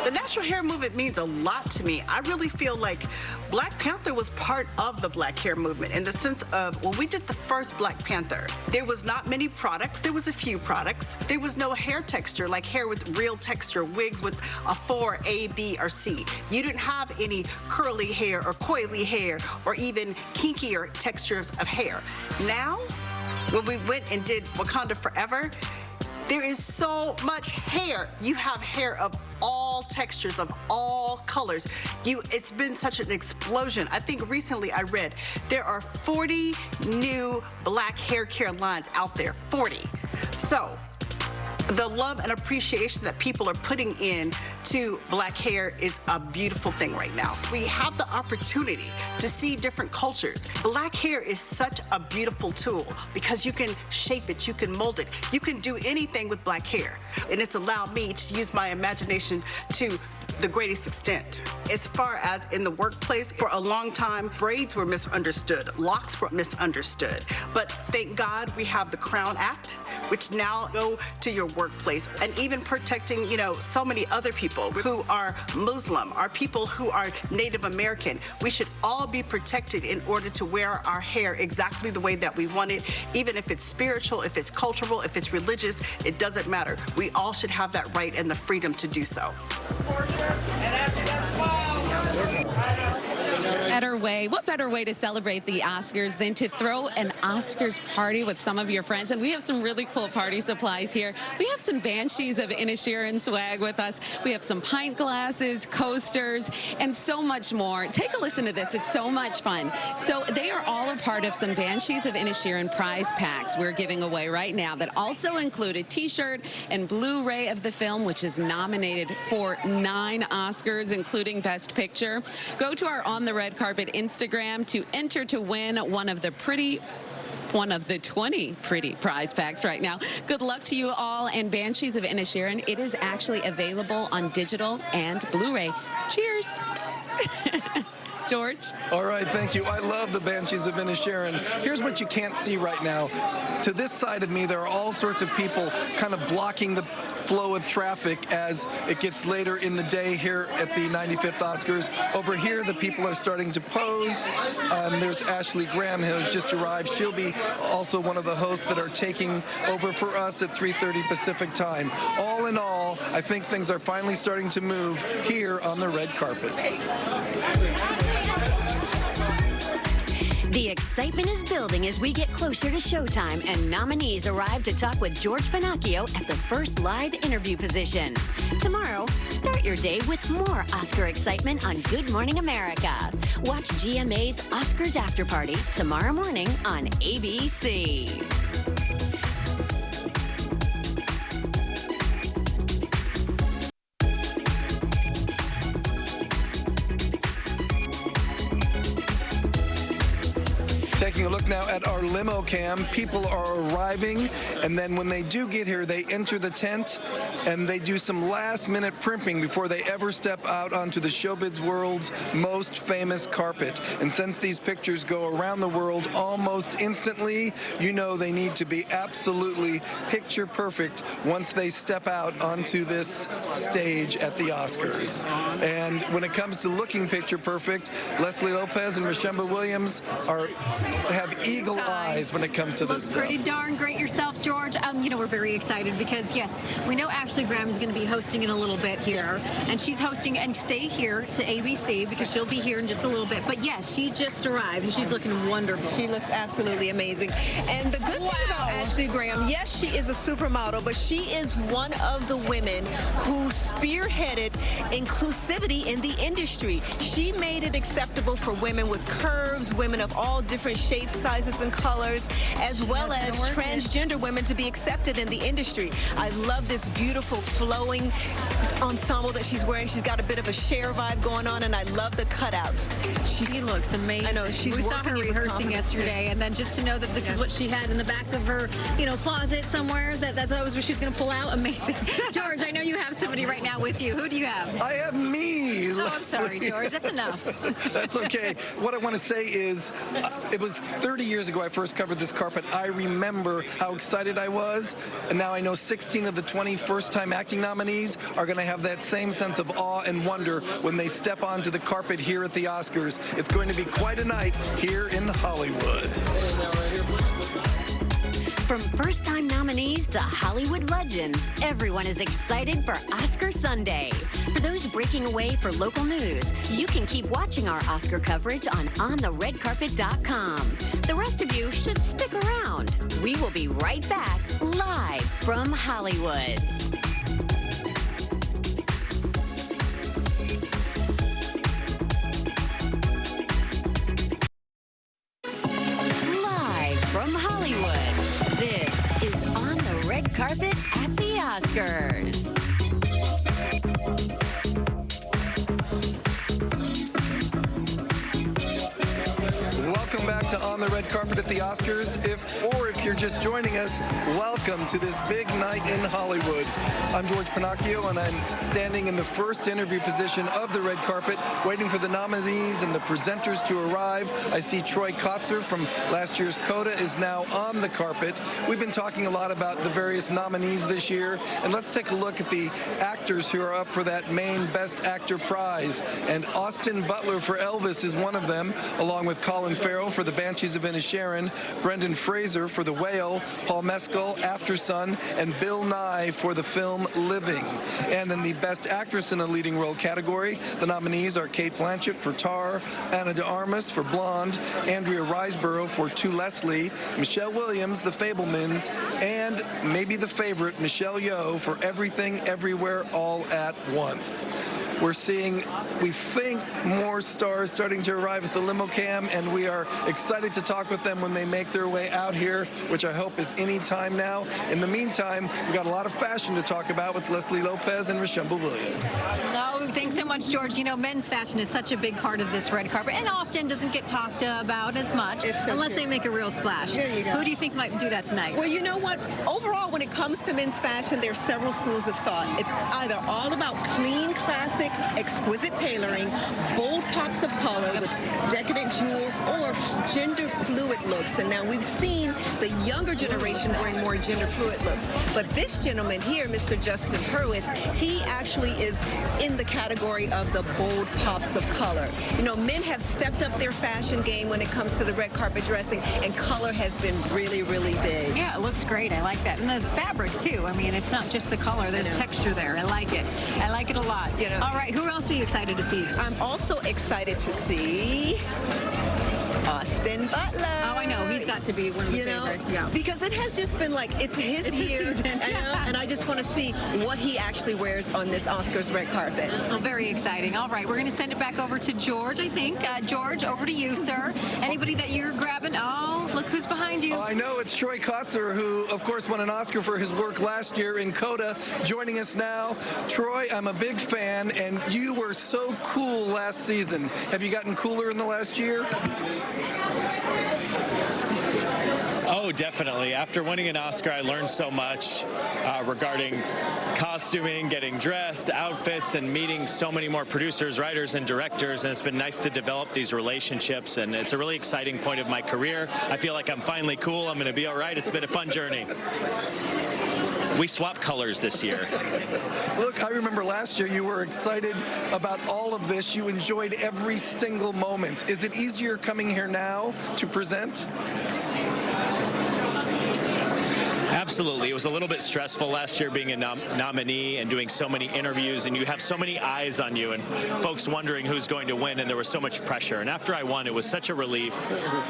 The natural hair movement means a lot to me. I really feel like Black Panther was part of the black hair movement in the sense of when we did the first Black Panther, there was not many products. There was a few products. There was no hair texture, like hair with real texture, wigs with a 4, A, B, or C. You didn't have any curly hair or coily hair or even kinkier textures of hair. Now, when we went and did Wakanda Forever, there is so much hair. You have hair of all textures, of all colors. It's been such an explosion. I think recently I read there are 40 new black hair care lines out there, 40. So the love and appreciation that people are putting in to black hair is a beautiful thing right now. We have the opportunity to see different cultures. Black hair is such a beautiful tool because you can shape it, you can mold it, you can do anything with black hair. And it's allowed me to use my imagination to the greatest extent. As far as in the workplace, for a long time, braids were misunderstood, locks were misunderstood. But thank God we have the Crown Act, which now go to your workplace, and even protecting, so many other people who are Muslim, are people who are Native American. We should all be protected in order to wear our hair exactly the way that we want it, even if it's spiritual, if it's cultural, if it's religious, it doesn't matter. We all should have that right and the freedom to do so. What better way to celebrate the Oscars than to throw an Oscars party with some of your friends? And we have some really cool party supplies here. We have some Banshees of Inisherin swag with us. We have some pint glasses, coasters, and so much more. Take a listen to this. It's so much fun. So they are all a part of some Banshees of Inisherin prize packs we're giving away right now that also include a t-shirt and Blu-ray of the film, which is nominated for 9 Oscars, including Best Picture. Go to our On the Red Carpet Instagram to enter to win one of the 20 pretty prize packs right now. Good luck to you all, and Banshees of Inisherin, it is actually available on digital and Blu-ray. Cheers. George? All right, thank you. I love the Banshees of Inisherin. Here's what you can't see right now. To this side of me, there are all sorts of people kind of blocking the flow of traffic as it gets later in the day here at the 95th Oscars. Over here, the people are starting to pose. There's Ashley Graham, who has just arrived. She'll be also one of the hosts that are taking over for us at 3:30 Pacific time. All in all, I think things are finally starting to move here on the red carpet. The excitement is building as we get closer to showtime and nominees arrive to talk with George Pinocchio at the first live interview position. Tomorrow, start your day with more Oscar excitement on Good Morning America. Watch GMA's Oscars After Party tomorrow morning on ABC. Taking a look now at our limo cam. People are arriving, and then when they do get here, they enter the tent, and they do some last-minute primping before they ever step out onto the showbiz world's most famous carpet. And since these pictures go around the world almost instantly, you know they need to be absolutely picture perfect once they step out onto this stage at the Oscars. And when it comes to looking picture perfect, Leslie Lopez and Rashemba Williams have eagle eyes when it comes to this stuff. Pretty darn great yourself, George. You know, we're very excited because, yes, we know Ashley Graham is going to be hosting in a little bit here. Yes. And she's hosting, and stay here to ABC because she'll be here in just a little bit. But, yes, she just arrived, and she's looking wonderful. She looks absolutely amazing. And the good thing about Ashley Graham, yes, she is a supermodel, but she is one of the women who spearheaded inclusivity in the industry. She made it acceptable for women with curves, women of all different shapes, sizes, and colors, as well as transgender women to be accepted in the industry. I love this beautiful flowing ensemble that she's wearing. She's got a bit of a Cher vibe going on, and I love the cutouts. She looks amazing. I know. We saw her rehearsing yesterday, and then just to know that this is what she had in the back of her, closet somewhere, that was what she was going to pull out. Amazing. George, I know you have somebody right now with you. Who do you have? I have me. Oh, I'm sorry, George. That's enough. That's okay. What I want to say is, it was 30 years ago I first covered this carpet. I remember how excited I was, and now I know 16 of the 20 first-time acting nominees are going to have that same sense of awe and wonder when they step onto the carpet here at the Oscars. It's going to be quite a night here in Hollywood. From first-time nominees to Hollywood legends, everyone is excited for Oscar Sunday. For those breaking away for local news, you can keep watching our Oscar coverage on OnTheRedCarpet.com. The rest of you should stick around. We will be right back, live from Hollywood. Live from Hollywood, this is On the Red Carpet at the Oscars. Welcome back to On the Red Carpet at the Oscars. If you're just joining us, welcome to this big night in Hollywood. I'm George Pinocchio, and I'm standing in the first interview position of the red carpet, waiting for the nominees and the presenters to arrive. I see Troy Kotzer from last year's Coda is now on the carpet. We've been talking a lot about the various nominees this year, and let's take a look at the actors who are up for that main Best Actor prize. And Austin Butler for Elvis is one of them, along with Colin Farrell for The Banshees of Inisherin, Brendan Fraser for The Whale, Paul Mescal, After Sun, and Bill Nye for the film Living. And in the Best Actress in a Leading Role category, the nominees are Cate Blanchett for Tar, Ana de Armas for Blonde, Andrea Riseborough for To Leslie, Michelle Williams, The Fabelmans, and maybe the favorite, Michelle Yeoh for Everything, Everywhere, All at Once. We're seeing, we think, more stars starting to arrive at the limo cam, and we are excited to talk with them when they make their way out here, which I hope is any time now. In the meantime, we've got a lot of fashion to talk about with Leslie Lopez and Rashemba Williams. Oh, thanks so much, George. You know, men's fashion is such a big part of this red carpet and often doesn't get talked about as much unless they make a real splash. There you go. Who do you think might do that tonight? Well, you know what? Overall, when it comes to men's fashion, there's several schools of thought. It's either all about clean, classic, exquisite tailoring, bold pops of color with decadent jewels, or gender fluid looks. And now we've seen the younger generation wearing more gender fluid looks. But this gentleman here, Mr. Justin Hurwitz, he actually is in the category of the bold pops of color. You know, men have stepped up their fashion game when it comes to the red carpet dressing, and color has been really, really big. Yeah, it looks great. I like that. And the fabric, too. I mean, it's not just the color. There's texture there. I like it. I like it a lot. You know, all right, who else are you excited to see? I'm also excited to see Austin Butler. Oh, I know. He's got to be one of the favorites. Yeah. Because it has just been like, it's his year. And I just want to see what he actually wears on this Oscars red carpet. Oh, very exciting. All right, we're going to send it back over to George, I think. George, over to you, sir. Anybody that you're grabbing? Oh, look who's behind you. I know, it's Troy Kotsur, who, of course, won an Oscar for his work last year in Coda, joining us now. Troy, I'm a big fan, and you were so cool last season. Have you gotten cooler in the last year? Oh, definitely. After winning an Oscar, I learned so much regarding costuming, getting dressed, outfits, and meeting so many more producers, writers, and directors. And it's been nice to develop these relationships. And it's a really exciting point of my career. I feel like I'm finally cool. I'm going to be all right. It's been a fun journey. We swapped colors this year. Look, I remember last year you were excited about all of this. You enjoyed every single moment. Is it easier coming here now to present? Absolutely. It was a little bit stressful last year being a nominee and doing so many interviews, and you have so many eyes on you and folks wondering who's going to win, and there was so much pressure. And after I won, it was such a relief.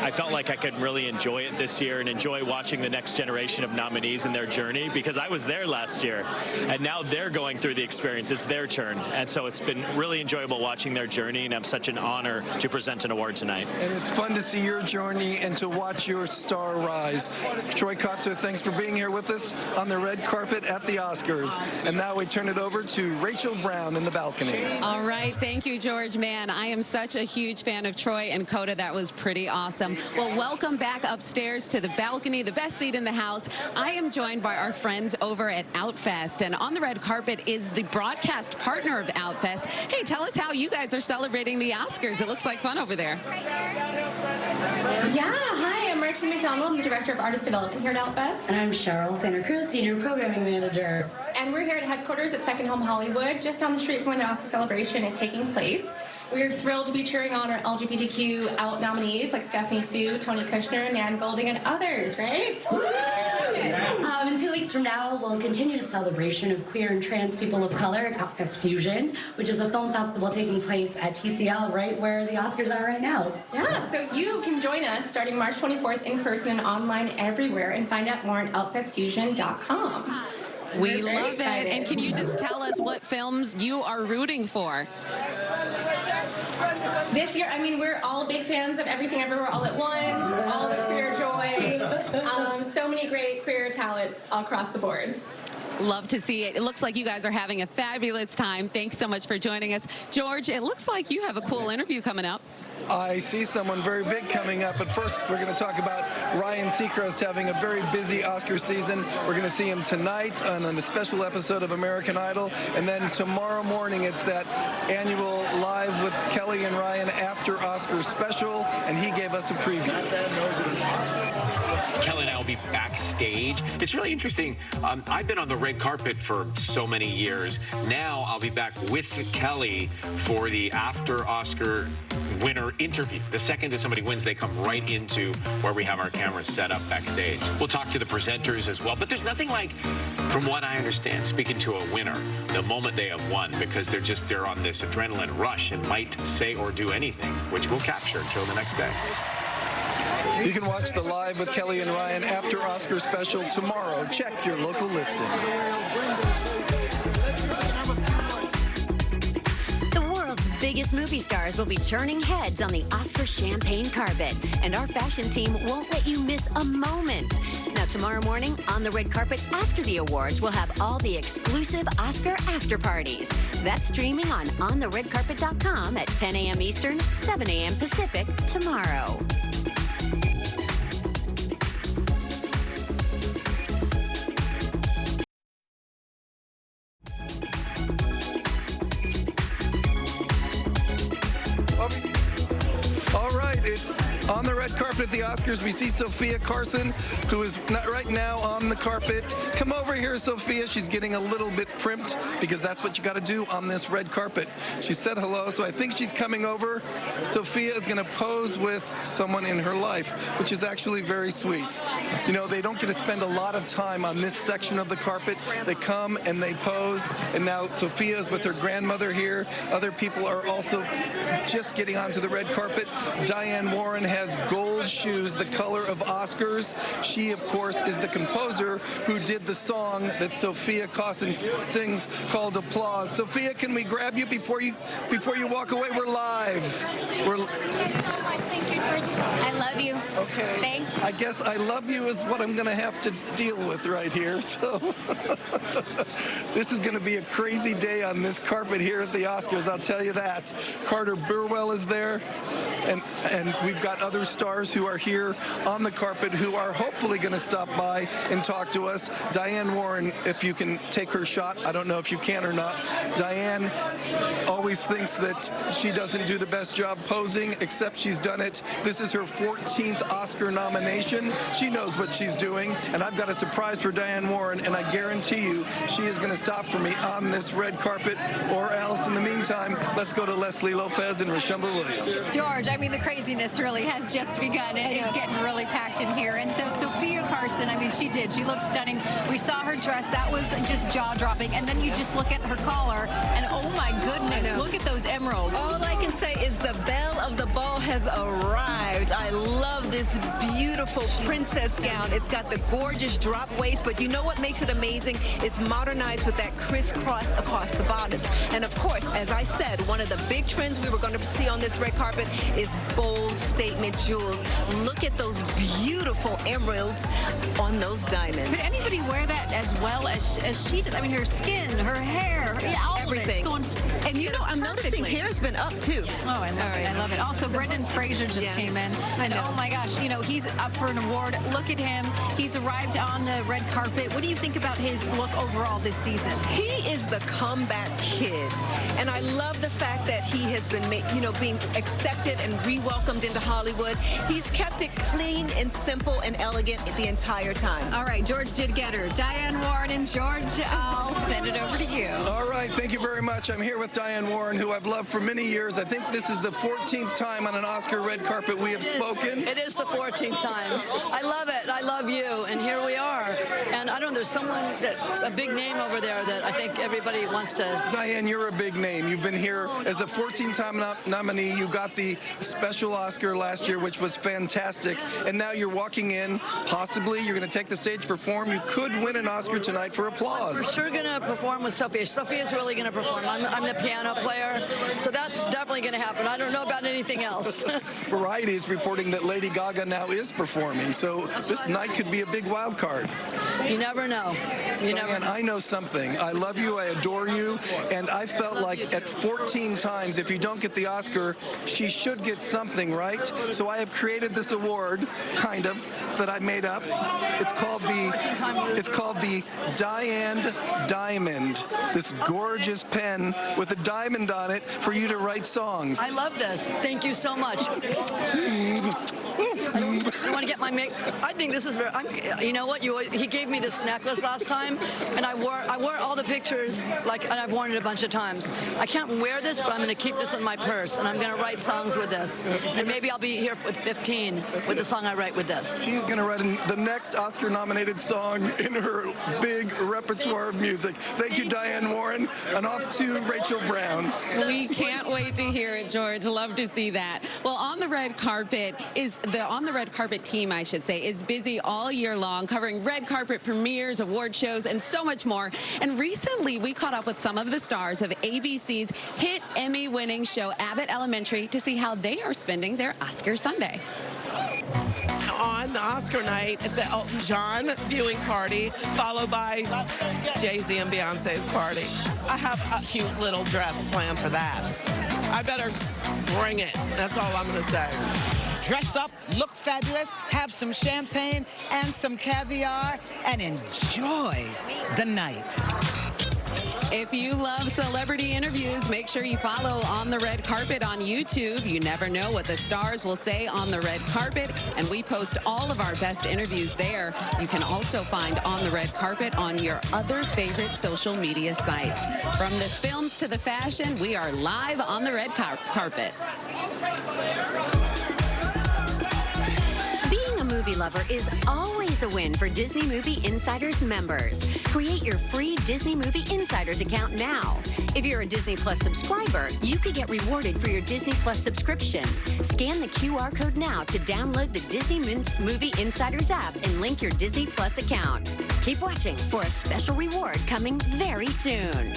I felt like I could really enjoy it this year and enjoy watching the next generation of nominees and their journey, because I was there last year, and now they're going through the experience. It's their turn. And so it's been really enjoyable watching their journey, and I'm such an honor to present an award tonight. And it's fun to see your journey and to watch your star rise. Troy Kotsur, thanks for being here with us on the red carpet at the Oscars. And now we turn it over to Rachel Brown in the balcony. All right. Thank you, George. Man, I am such a huge fan of Troy and Coda. That was pretty awesome. Well, welcome back upstairs to the balcony, the best seat in the house. I am joined by our friends over at Outfest. And on the red carpet is the broadcast partner of Outfest. Hey, tell us how you guys are celebrating the Oscars. It looks like fun over there. Yeah, hi, I'm Martine McDonald. I'm the Director of Artist Development here at Outfest. And I'm Cheryl Santa Cruz, Senior Programming Manager. And we're here at headquarters at Second Home Hollywood, just down the street from where the Oscar celebration is taking place. We're thrilled to be cheering on our LGBTQ out nominees like Stephanie Sue, Tony Kushner, Nan Golding, and others, right? In 2 weeks from now, we'll continue the celebration of queer and trans people of color at Outfest Fusion, which is a film festival taking place at TCL, right where the Oscars are right now. Yeah, so you can join us starting March 24th in person and online everywhere, and find out more at outfestfusion.com. So we love that. And can you just tell us what films you are rooting for? This year, I mean, we're all big fans of Everything Everywhere All at Once, all the queer joy, so many great queer talent all across the board. Love to see it. It looks like you guys are having a fabulous time. Thanks so much for joining us. George, it looks like you have a cool interview coming up. I see someone very big coming up, but first we're going to talk about Ryan Seacrest having a very busy Oscar season. We're going to see him tonight on a special episode of American Idol, and then tomorrow morning it's that annual Live with Kelly and Ryan after Oscar special, and he gave us a preview. Kelly and I will be backstage. It's really interesting. I've been on the red carpet for so many years. Now I'll be back with Kelly for the after Oscar winner interview. The second that somebody wins, they come right into where we have our cameras set up backstage. We'll talk to the presenters as well, but there's nothing like, from what I understand, speaking to a winner the moment they have won, because they're on this adrenaline rush and might say or do anything, which we'll capture until the next day. You can watch the Live with Kelly and Ryan after Oscar special tomorrow. Check your local listings. Biggest movie stars will be turning heads on the Oscar champagne carpet, and our fashion team won't let you miss a moment. Now, tomorrow morning on the red carpet after the awards, we'll have all the exclusive Oscar after parties. That's streaming on ontheredcarpet.com at 10 a.m. Eastern, 7 a.m. Pacific tomorrow. On the red carpet at the Oscars, we see Sophia Carson, who is right now on the carpet. Come over here, Sophia. She's getting a little bit primped because that's what you got to do on this red carpet. She said hello, so I think she's coming over. Sophia is going to pose with someone in her life, which is actually very sweet. You know, they don't get to spend a lot of time on this section of the carpet. They come and they pose, and now Sophia is with her grandmother here. Other people are also just getting onto the red carpet. Diane Warren has has gold shoes, the color of Oscars. She, of course, is the composer who did the song that Sophia Costin sings called Applause. Sophia, can we grab you before you walk away? We're live. Thank you so much. Thank you, George. I love you. Okay. Thanks. I guess I love you is what I'm going to have to deal with right here. So this is going to be a crazy day on this carpet here at the Oscars, I'll tell you that. Carter Burwell is there, and we've got other stars who are here on the carpet who are hopefully going to stop by and talk to us. Diane Warren, if you can take her shot, I don't know if you can or not. Diane always thinks that she doesn't do the best job posing, except she's done it. This is her 14th Oscar nomination. She knows what she's doing, and I've got a surprise for Diane Warren, and I guarantee you she is going to stop for me on this red carpet, or else in the meantime, let's go to Leslie Lopez and Rashumba Williams. George, I mean, the craziness really has just begun. It's getting really packed in here. And so Sophia Carson, I mean, she looked stunning. We saw her dress. That was just jaw-dropping. And then you just look at her collar, and oh my goodness, look at those emeralds. All I can say is the belle of the ball has arrived. I love this beautiful princess gown. It's got the gorgeous drop waist, but you know what makes it amazing? It's modernized with that crisscross across the bodice. And of course, as I said, one of the big trends we were going to see on this red carpet is bold statement jewels. Look at those beautiful emeralds on those diamonds. Could anybody wear that as well as she does? I mean, her skin, her hair, all everything. Of it's going and you know, I'm noticing hair's been up too. Oh, I love it. I love it. Also, Brendan Fraser just came in. And oh my gosh, you know, he's up for an award. Look at him. He's arrived on the red carpet. What do you think about his look overall this season? He is the comeback kid. And I love the fact that he has been, being accepted and re-welcomed into Hollywood. He's kept it clean and simple and elegant the entire time. All right, George did get her. Diane Warren and George, I'll send it over to you. All right, thank you very much. I'm here with Diane Warren, who I've loved for many years. I think this is the 14th time on an Oscar red carpet we have spoken. It is the 14th time. I love it. I love you. And here we are. And I don't know, there's someone, a big name over there that I think everybody wants to... Diane, you're a big name. You've been here as a 14-time nominee. You got the special Oscar last year, which was fantastic. And now you're walking in. Possibly you're going to take the stage, perform. You could win an Oscar tonight for Applause. We're sure going to perform with Sophia. Sophia's really going to perform. I'm the piano player, so that's definitely going to happen. I don't know about anything else. Variety is reporting that Lady Gaga now is performing, so this night could be a big wild card. You never know. You never know. I know something. I love you. I adore you. And I felt like at 14 times, if you don't get the Oscar, she should get something, right? So I have created this award, kind of, that I made up. It's called the Diane Diamond. This gorgeous pen with a diamond on it for you to write songs. I love this. Thank you so much. I want to get my make. I think this is very. You know what? He gave me this necklace last time, and I wore all the pictures and I've worn it a bunch of times. I can't wear this, but I'm going to keep this in my purse, and I'm going to write songs with this. And maybe I'll be here with 15 with the song I write with this. She's going to write the next Oscar-nominated song in her big repertoire of music. Thank you, Diane Warren, and off to Rachel Brown. We can't wait to hear it, George. Love to see that. Well, on the red carpet team, I should say, is busy all year long covering red carpet premieres, award shows, and so much more. And recently, we caught up with some of the stars of ABC's hit Emmy-winning show Abbott Elementary to see how they are spending their Oscar Sunday. On the Oscar night at the Elton John viewing party, followed by Jay-Z and Beyonce's party. I have a cute little dress planned for that. I better bring it. That's all I'm going to say. Dress up, look fabulous, have some champagne and some caviar, and enjoy the night. If you love celebrity interviews, make sure you follow On the Red Carpet on YouTube. You never know what the stars will say on the red carpet, and we post all of our best interviews there. You can also find On the Red Carpet on your other favorite social media sites. From the films to the fashion, we are live on the red carpet. movie lover is always a win for Disney Movie Insiders members. Create your free Disney Movie Insiders account now. If you're a Disney Plus subscriber, you could get rewarded for your Disney Plus subscription. Scan the QR code now to download the Disney Movie Insiders app and link your Disney Plus account. Keep watching for a special reward coming very soon.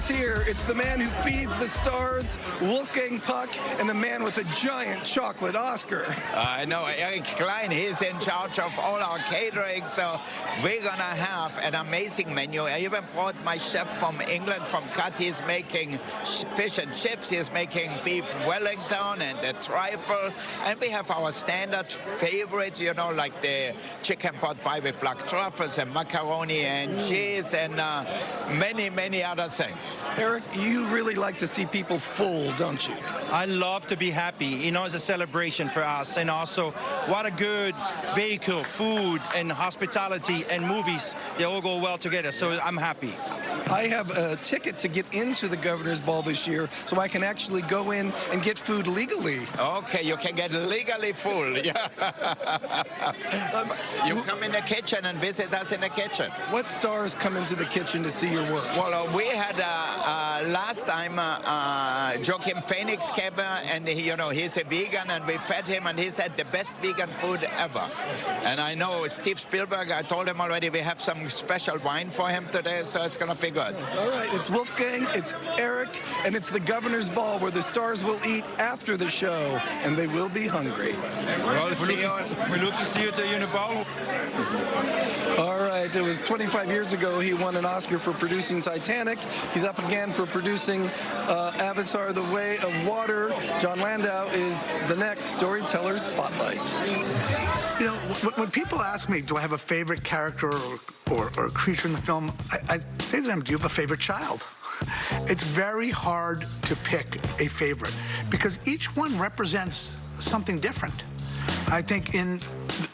Here, it's the man who feeds the stars, Wolfgang Puck, and the man with the giant chocolate Oscar. I know Eric Klein, he's in charge of all our catering, so we're gonna have an amazing menu. I even brought my chef from England, from Cut. He's making fish and chips, he's making beef Wellington and the trifle, and we have our standard favorites, you know, like the chicken pot pie with black truffles and macaroni and cheese and many, many other things. Eric, you really like to see people full, don't you? I love to be happy. You know, it's a celebration for us. And also, what a good vehicle, food and hospitality and movies. They all go well together, so I'm happy. I have a ticket to get into the Governor's Ball this year, so I can actually go in and get food legally. Okay, you can get legally full, yeah. You come in the kitchen and visit us in the kitchen. What stars come into the kitchen to see your work? Well, we had last time Joaquin Phoenix came, and he, you know, he's a vegan, and we fed him, and he said the best vegan food ever. And I know Steve Spielberg, I told him already we have some special wine for him today, so it's going to be good. All right, it's Wolfgang, it's Eric, and it's the Governor's Ball where the stars will eat after the show, and they will be hungry. We're looking to see you in the ball. All right, it was 25 years ago he won an Oscar for producing Titanic. He's up again for producing Avatar: The Way of Water. John Landau is the next Storyteller Spotlight. You know, when people ask me, do I have a favorite character or creature in the film, I say to them, do you have a favorite child? It's very hard to pick a favorite because each one represents something different. I think in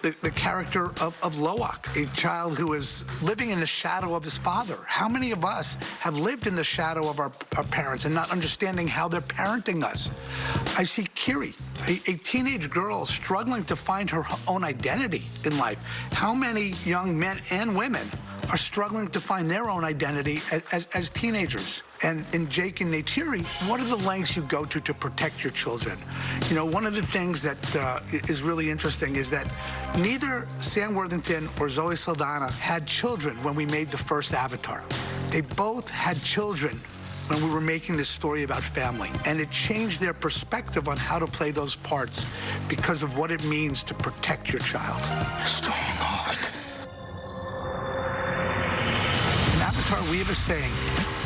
the character of Loak, a child who is living in the shadow of his father. How many of us have lived in the shadow of our parents and not understanding how they're parenting us? I see Kiri, a teenage girl struggling to find her own identity in life. How many young men and women are struggling to find their own identity as teenagers? And in Jake and Neytiri, what are the lengths you go to protect your children? You know, one of the things that is really interesting is that neither Sam Worthington or Zoe Saldana had children when we made the first Avatar. They both had children when we were making this story about family. And it changed their perspective on how to play those parts because of what it means to protect your child. Strong heart. In Avatar, we have a saying,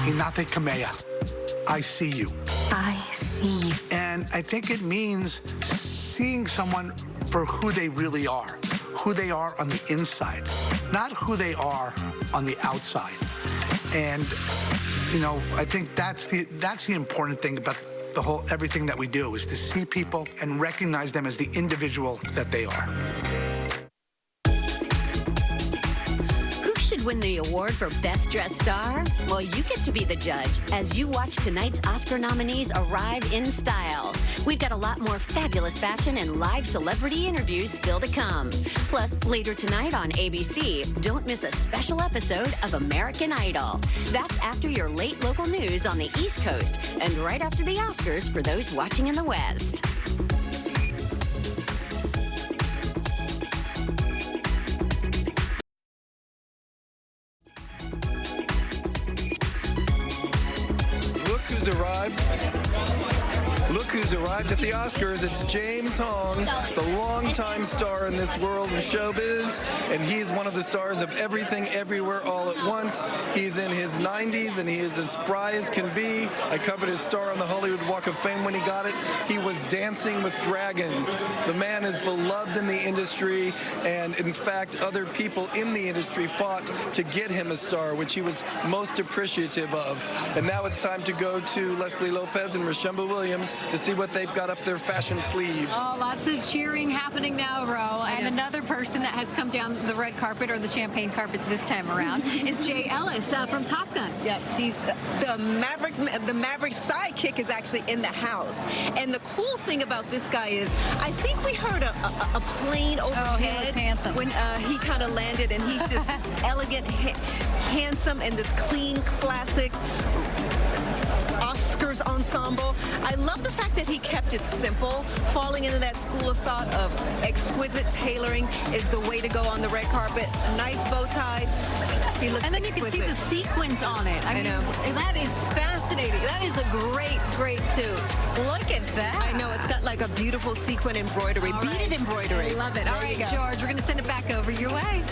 Inate Kamea, I see you. I see you. And I think it means seeing someone for who they really are on the inside, not who they are on the outside. And, you know, I think that's the important thing about the whole everything that we do is to see people and recognize them as the individual that they are. Should win the award for Best Dressed Star? Well, you get to be the judge as you watch tonight's Oscar nominees arrive in style. We've got a lot more fabulous fashion and live celebrity interviews still to come. Plus, later tonight on ABC, don't miss a special episode of American Idol. That's after your late local news on the East Coast and right after the Oscars for those watching in the West. Look who's arrived at the Oscars. It's James Hong, the longtime star in this world of showbiz, and he's one of the stars of Everything Everywhere All at Once. He's in his 90s, and he is as spry as can be. I covered his star on the Hollywood Walk of Fame when he got it. He was Dancing with Dragons. The man is beloved in the industry, and in fact, other people in the industry fought to get him a star, which he was most appreciative of. And now it's time to go to Leslie Lopez and Rashumba Williams to see what they've got up their fashion sleeves. Oh, lots of cheering happening now, Ro. And another person that has come down the red carpet or the champagne carpet this time around is Jay Ellis from Top Gun. Yep, he's the Maverick sidekick is actually in the house. And the cool thing about this guy is, I think we heard a plane overhead when he kind of landed, and he's just elegant, handsome, and this clean, classic Oscars ensemble. I love the fact that he kept it simple, falling into that school of thought of exquisite tailoring is the way to go on the red carpet. A nice bow tie. He looks exquisite. And then you can see the sequins on it. I mean, know. That is fascinating. That is a great, great suit. Look at that. I know. It's got like a beautiful sequin embroidery. Beaded embroidery. I love it. All right, George, we're going to send it back over your way.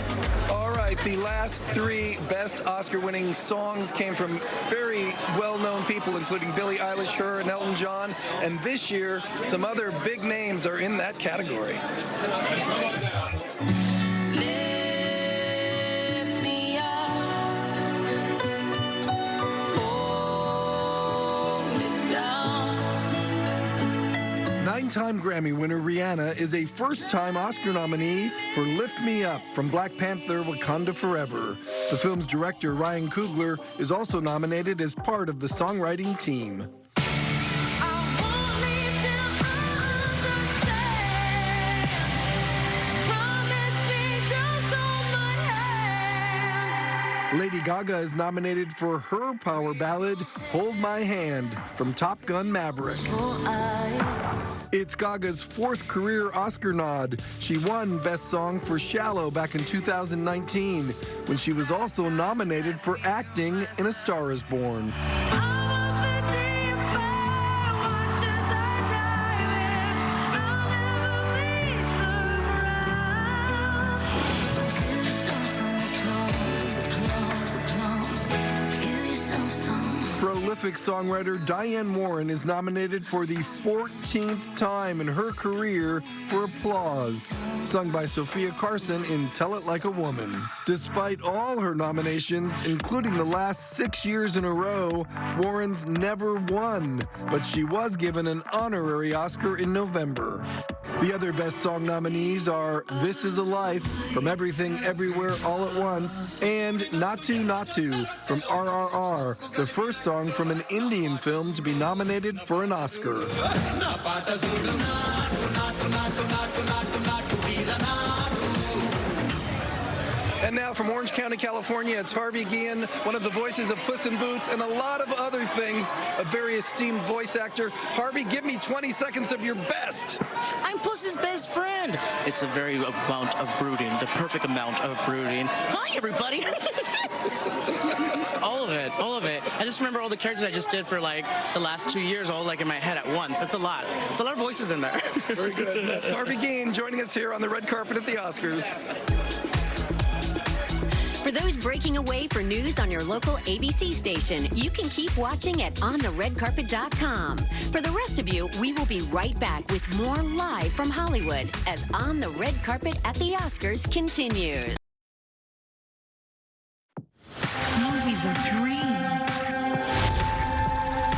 All right, the last 3 best Oscar-winning songs came from very well-known people, including Billie Eilish, Her, and Elton John. And this year, some other big names are in that category. Lift me up, hold me down. 9-time Grammy winner Rihanna is a first-time Oscar nominee for Lift Me Up from Black Panther: Wakanda Forever. The film's director, Ryan Coogler, is also nominated as part of the songwriting team. Lady Gaga is nominated for her power ballad, Hold My Hand, from Top Gun: Maverick. It's Gaga's 4th career Oscar nod. She won Best Song for Shallow back in 2019, when she was also nominated for acting in A Star Is Born. Prolific songwriter Diane Warren is nominated for the 14th time in her career for Applause, sung by Sophia Carson in Tell It Like a Woman. Despite all her nominations, including the last 6 years in a row, Warren's never won, but she was given an honorary Oscar in November. The other Best Song nominees are This Is a Life from Everything Everywhere All at Once and Natu Natu from RRR, the first song from an Indian film to be nominated for an Oscar. And now from Orange County, California, it's Harvey Guillen, one of the voices of Puss in Boots and a lot of other things, a very esteemed voice actor. Harvey, give me 20 seconds of your best. I'm Puss's best friend. It's a very amount of brooding, the perfect amount of brooding. Hi, everybody. It's all of it, all of it. I just remember all the characters I just did for like the last 2 years, all like in my head at once. It's a lot. It's a lot of voices in there. Very good. That's Harvey Guillen joining us here on the red carpet at the Oscars. For those breaking away for news on your local ABC station, you can keep watching at ontheredcarpet.com. For the rest of you, we will be right back with more live from Hollywood as On the Red Carpet at the Oscars continues. Movies are dreams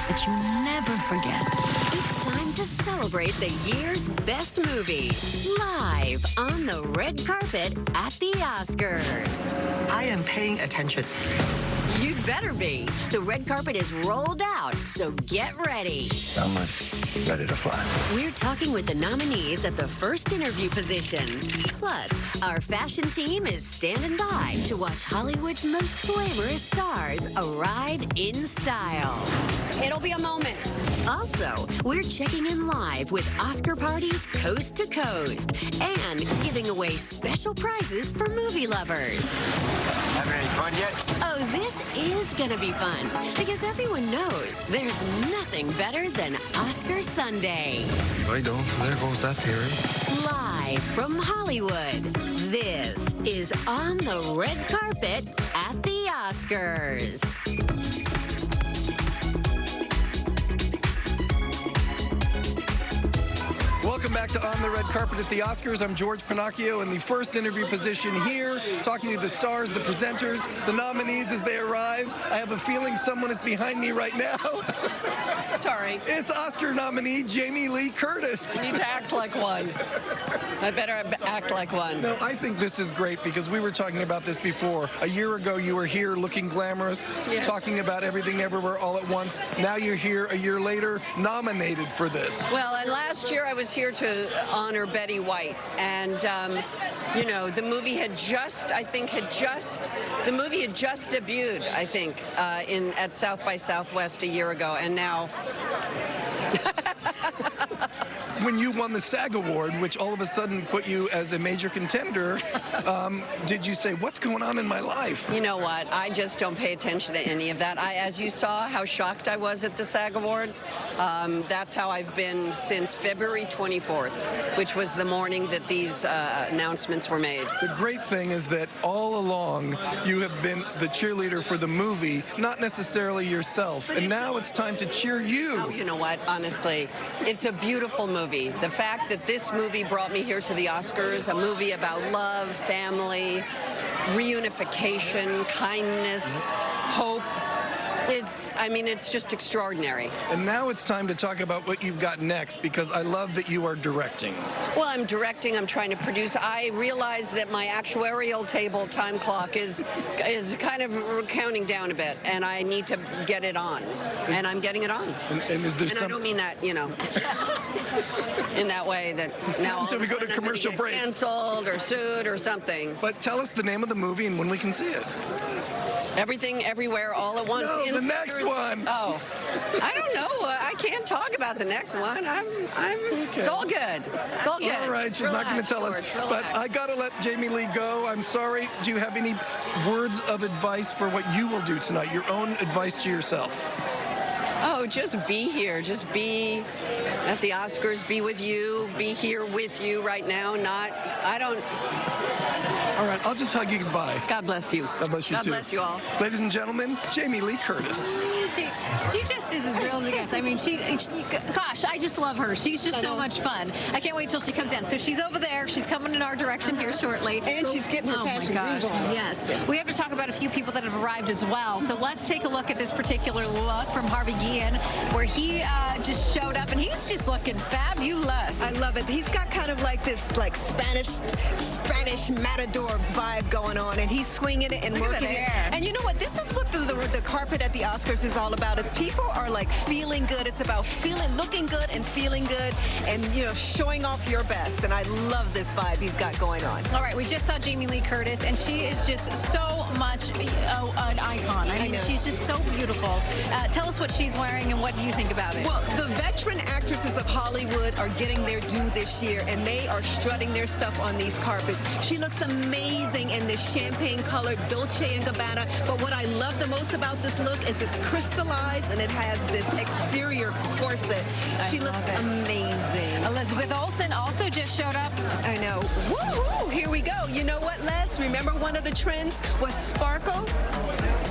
that you never forget. It's time to celebrate the year's best movies live on the red carpet at the Oscars. I am paying attention. You'd better be. The red carpet is rolled out, so get ready. I'm ready to fly. We're talking with the nominees at the first interview position. Plus, our fashion team is standing by to watch Hollywood's most glamorous stars arrive in style. It'll be a moment. Also, we're checking in live with Oscar parties coast to coast and giving away special prizes for movie lovers. Having any fun yet? Oh, this is gonna be fun because everyone knows there's nothing better than Oscar Sunday. I don't, so there goes that theory. Live from Hollywood, this is On the Red Carpet at the Oscars. Welcome back to On the Red Carpet at the Oscars. I'm George Pinocchio in the first interview position here, talking to the stars, the presenters, the nominees as they arrive. I have a feeling someone is behind me right now. Sorry. It's Oscar nominee Jamie Lee Curtis. I need to act like one. I better act like one. No, I think this is great because we were talking about this before. A year ago, you were here looking glamorous, Yes. talking about everything everywhere all at once. Now you're here a year later, nominated for this. Well, and last year I was here to honor Betty White, and you know, the movie had just debuted, I think, at South by Southwest a year ago, and now. When you won the SAG Award, which all of a sudden put you as a major contender, did you say, what's going on in my life? You know what? I just don't pay attention to any of that. As you saw how shocked I was at the SAG Awards, that's how I've been since February 24th, which was the morning that these announcements were made. The great thing is that all along you have been the cheerleader for the movie, not necessarily yourself. And now it's time to cheer you. Oh, you know what? Honestly, it's a beautiful movie. The fact that this movie brought me here to the Oscars, a movie about love, family, reunification, kindness, hope. It's just extraordinary. And now it's time to talk about what you've got next, because I love that you are directing. Well, I'm directing, I'm trying to produce. I realize that my actuarial table time clock is kind of counting down a bit, and I need to get it on. And I'm getting it on. And is there I don't mean that, you know, in that way that now until we go to commercial break, canceled or sued or something. But tell us the name of the movie and when we can see it. Everything, Everywhere, All at Once. No, the next one. Oh, I don't know. I can't talk about the next one. It's all good. It's all good. All right, she's not going to tell us. But I got to let Jamie Lee go. I'm sorry. Do you have any words of advice for what you will do tonight? Your own advice to yourself? Oh, just be here. Just be at the Oscars. Be with you. Be here with you right now. All right, I'll just hug you goodbye. God bless you. God bless you, God too. bless you all. Ladies and gentlemen, Jamie Lee Curtis. She just is as real as it gets. I mean, gosh, I just love her. She's just so much fun. I can't wait till she comes in. So she's over there. She's coming in our direction here shortly. And she's getting her fashion groove on. Yes. We have to talk about a few people that have arrived as well. So let's take a look at this particular look from Harvey Guillen, where he just showed up, and he's just looking fabulous. I love it. He's got kind of like this Spanish matador vibe going on, and he's swinging it and working it. And you know what? This is what the carpet at the Oscars is all about. Is people are like feeling good. It's about looking good and feeling good, and you know, showing off your best. And I love this vibe he's got going on. All right, we just saw Jamie Lee Curtis, and she is just so much an icon. I mean, she's just so beautiful. Tell us what she's wearing and what do you think about it? Well, the veteran actresses of Hollywood are getting their due this year, and they are strutting their stuff on these carpets. She looks amazing in this champagne-colored Dolce & Gabbana, but what I love the most about this look is it's crystallized and it has this exterior corset. She looks amazing. Elizabeth Olsen also just showed up. I know. Woo-hoo! Here we go. You know what, Les? Remember one of the trends was sparkle?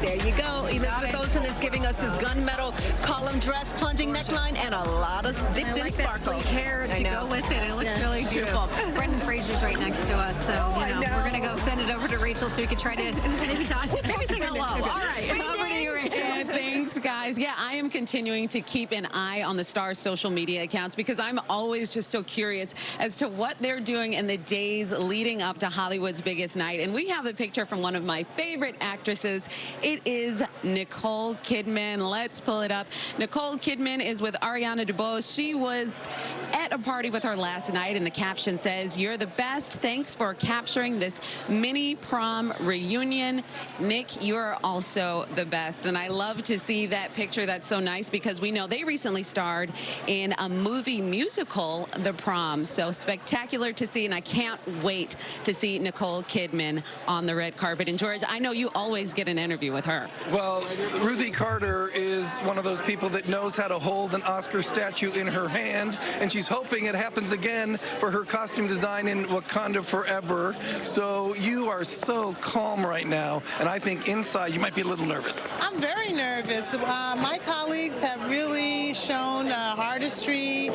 There you go. Elizabeth Olsen is giving us this gunmetal column dress, plunging neckline, and a lot of dipped in sparkle. That sleek hair to go with it. It looks really beautiful. Brendan Fraser's right next to us, so we're going to go send it over to Rachel so we can try to maybe talk to maybe say hello. All right, over to you, Rachel. Thanks, guys. Yeah, I am continuing to keep an eye on the stars' social media accounts because I'm always just so curious as to what they're doing in the days leading up to Hollywood's biggest night. And we have a picture from one of my favorite actresses. It is Nicole Kidman. Let's pull it up. Nicole Kidman is with Ariana DeBose. She was at a party with her last night, and the caption says, "You're the best. Thanks for capturing this mini prom reunion. Nick, you're also the best." And I love to see that picture. That's so nice because we know they recently starred in a movie musical, The Prom. So spectacular to see, and I can't wait to see Nicole Kidman on the red carpet. And George, I know you always get an interview with her. Well, Ruthie Carter is one of those people that knows how to hold an Oscar statue in her hand, and she's hoping it happens again for her costume design in Wakanda Forever. So you are so calm right now, and I think inside you might be a little nervous. I'm very nervous. My colleagues have really shown artistry.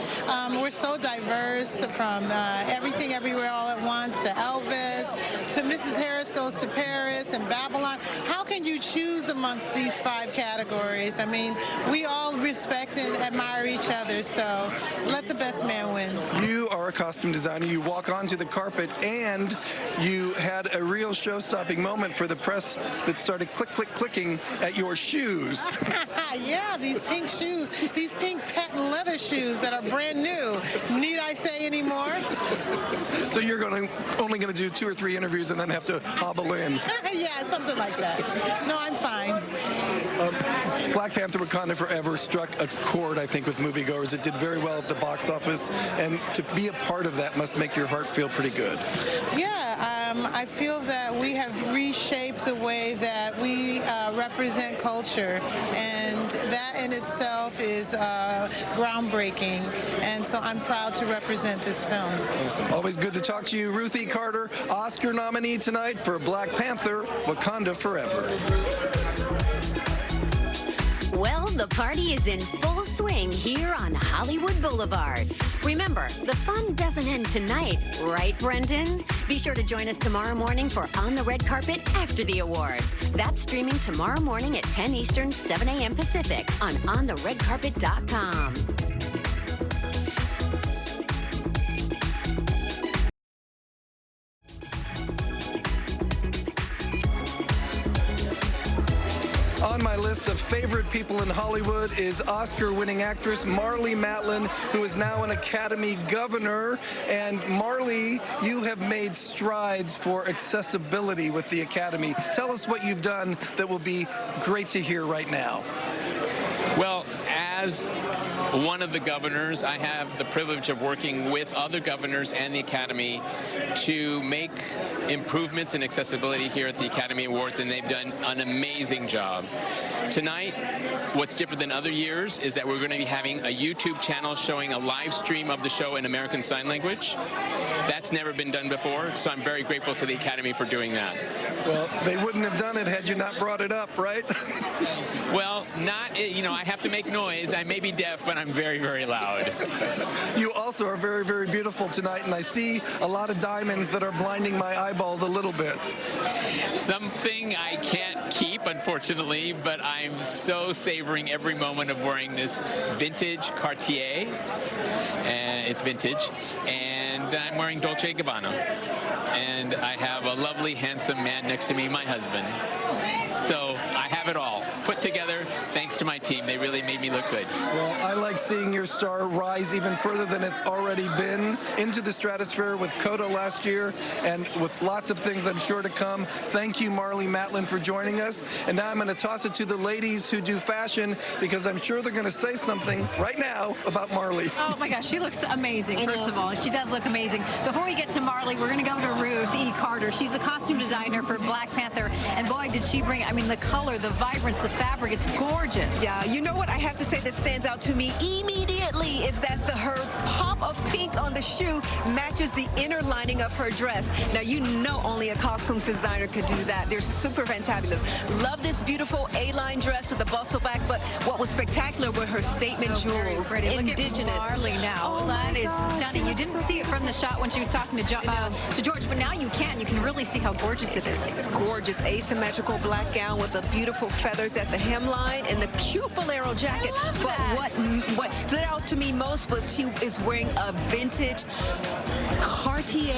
We're so diverse, from Everything Everywhere All at Once to Elvis to Mrs. Harris Goes to Paris and Babylon. How can you choose amongst these 5 categories? I mean, we all respect and admire each other, so let the best man win. You are a costume designer. You walk onto the carpet, and you had a real show-stopping moment for the press that started clicking at your shoes. Yeah, these pink shoes, these pink patent leather shoes that are brand new. Need I say any more? So you're only going to do 2 or 3 interviews and then have to hobble in. Yeah, something like that. No, I'm fine. Black Panther Wakanda Forever struck a chord, I think, with moviegoers. It did very well at the box office, and to be a part of that must make your heart feel pretty good. Yeah, I feel that we have reshaped the way that we represent culture, and that in itself is groundbreaking, and so I'm proud to represent this film. Always good to talk to you. Ruth E. Carter, Oscar nominee tonight for Black Panther Wakanda Forever. Well, the party is in full swing here on Hollywood Boulevard. Remember, the fun doesn't end tonight, right, Brendan? Be sure to join us tomorrow morning for On the Red Carpet after the awards. That's streaming tomorrow morning at 10 Eastern, 7 a.m. Pacific on OnTheRedCarpet.com. On my list of favorite people in Hollywood is Oscar-winning actress Marlee Matlin, who is now an Academy governor. And Marlee, you have made strides for accessibility with the Academy. Tell us what you've done that will be great to hear right now. Well, as one of the governors, I have the privilege of working with other governors and the Academy to make improvements in accessibility here at the Academy Awards, and they've done an amazing job. Tonight, what's different than other years is that we're going to be having a YouTube channel showing a live stream of the show in American Sign Language. That's never been done before, so I'm very grateful to the Academy for doing that. Well, they wouldn't have done it had you not brought it up, right? Well, I have to make noise. I may be deaf, but I'm very, very loud. You also are very, very beautiful tonight, and I see a lot of diamonds that are blinding my eyeballs a little bit. Something I can't keep, unfortunately, but I'm so savoring every moment of wearing this vintage Cartier. And it's vintage. And I'm wearing Dolce & Gabbana. And I have a lovely, handsome man next to me, my husband. So I have it all put together thanks to my team. They really made me look good. Well, I like seeing your star rise even further than it's already been into the stratosphere with Coda last year, and with lots of things I'm sure to come. Thank you, Marlee Matlin, for joining us. And now I'm going to toss it to the ladies who do fashion, because I'm sure they're going to say something right now about Marlee. Oh my gosh, she looks amazing, first of all. She does look amazing. Before we get to Marlee, we're going to go to Ruth E. Carter. She's a costume designer for Black Panther, and boy, did she bring, I mean, the color, the vibrance, the fabric, it's gorgeous. Yeah, you know what I have to say that stands out to me immediately is that her pop of pink on the shoe matches the inner lining of her dress. Now, you know only a costume designer could do that. They're super fantabulous. Love this beautiful A-line dress with the bustle back, but what was spectacular were her statement jewels. Indigenous. Look at Marlee now. Oh, that is stunning. You didn't see it from the shot when she was talking to George, but now you can. You can really see how gorgeous it is. It's gorgeous. Asymmetrical black gown with the beautiful feathers at the hemline and the cute bolero jacket. But what stood out to me most was she is wearing a vintage Cartier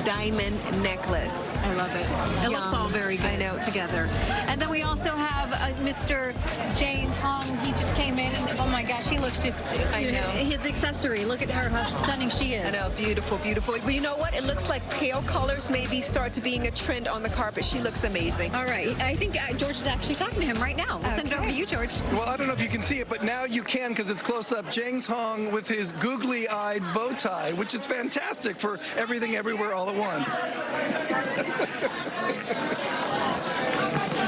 diamond necklace. I love it. It looks all very good together. And then we also have Mr. James Hong. He just came in, and oh my gosh, he looks just, his accessory. Look at her, how stunning she is. I know, beautiful, beautiful. But you know what? It looks like pale colors maybe start to being a trend on the carpet. She looks amazing. All right. I think George is actually talking to him right now. We'll send it over to you, George. Well, I don't know if you can see it, but now you can, because it's close up. James Hong with his googly-eyed bow tie, which is fantastic for Everything Everywhere All at Once.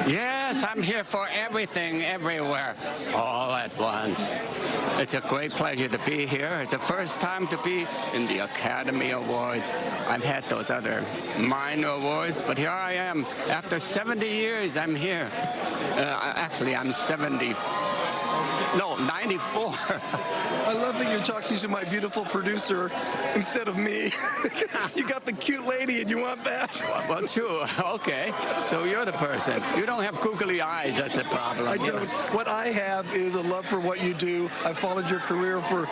Yes, I'm here for everything, everywhere, all at once. It's a great pleasure to be here. It's the first time to be in the Academy Awards. I've had those other minor awards, but here I am. After 70 years, I'm here. Actually, I'm 94. I love that you're talking to my beautiful producer instead of me. You got the cute lady and you want that? Well, true. Okay. So you're the person. You don't have googly eyes. That's the problem. I don't. What I have is a love for what you do. I've followed your career for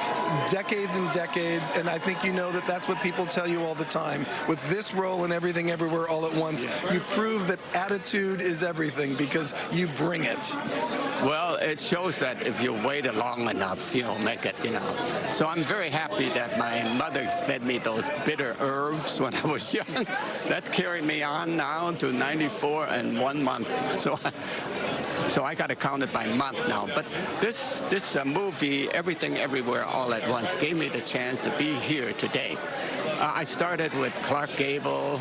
decades and decades, and I think you know that that's what people tell you all the time. With this role and Everything Everywhere All at Once, you prove that attitude is everything because you bring it. Well, it shows that if you wait long enough, you'll make it, you know. So I'm very happy that my mother fed me those bitter herbs when I was young. That carried me on now to 94 and 1 month. So I got to count it by month now. But this movie, Everything Everywhere All at Once, gave me the chance to be here today. I started with Clark Gable,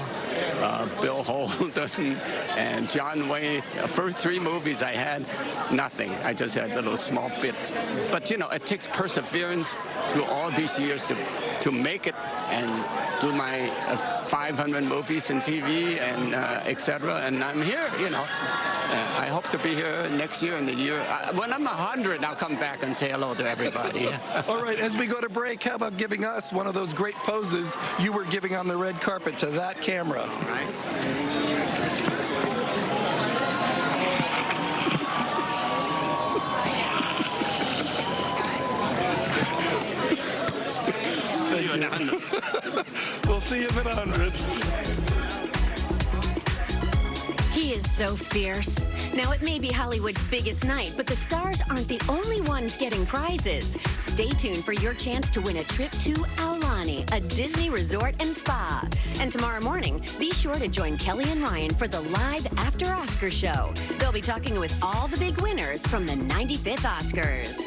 Bill Holden, and John Wayne. The first 3 movies I had, nothing. I just had little small bits. But, you know, it takes perseverance through all these years to make it and do my 500 movies in TV and et cetera. And I'm here, you know. I hope to be here next year and the year. When I'm 100, I'll come back and say hello to everybody. All right, as we go to break, how about giving us one of those great poses you were giving on the red carpet to that camera? All right. See you in 100. We'll see you in 100. He is so fierce. Now, it may be Hollywood's biggest night, but the stars aren't the only ones getting prizes. Stay tuned for your chance to win a trip to Aulani, a Disney resort and spa. And tomorrow morning, be sure to join Kelly and Ryan for the live After Oscar show. They'll be talking with all the big winners from the 95th Oscars.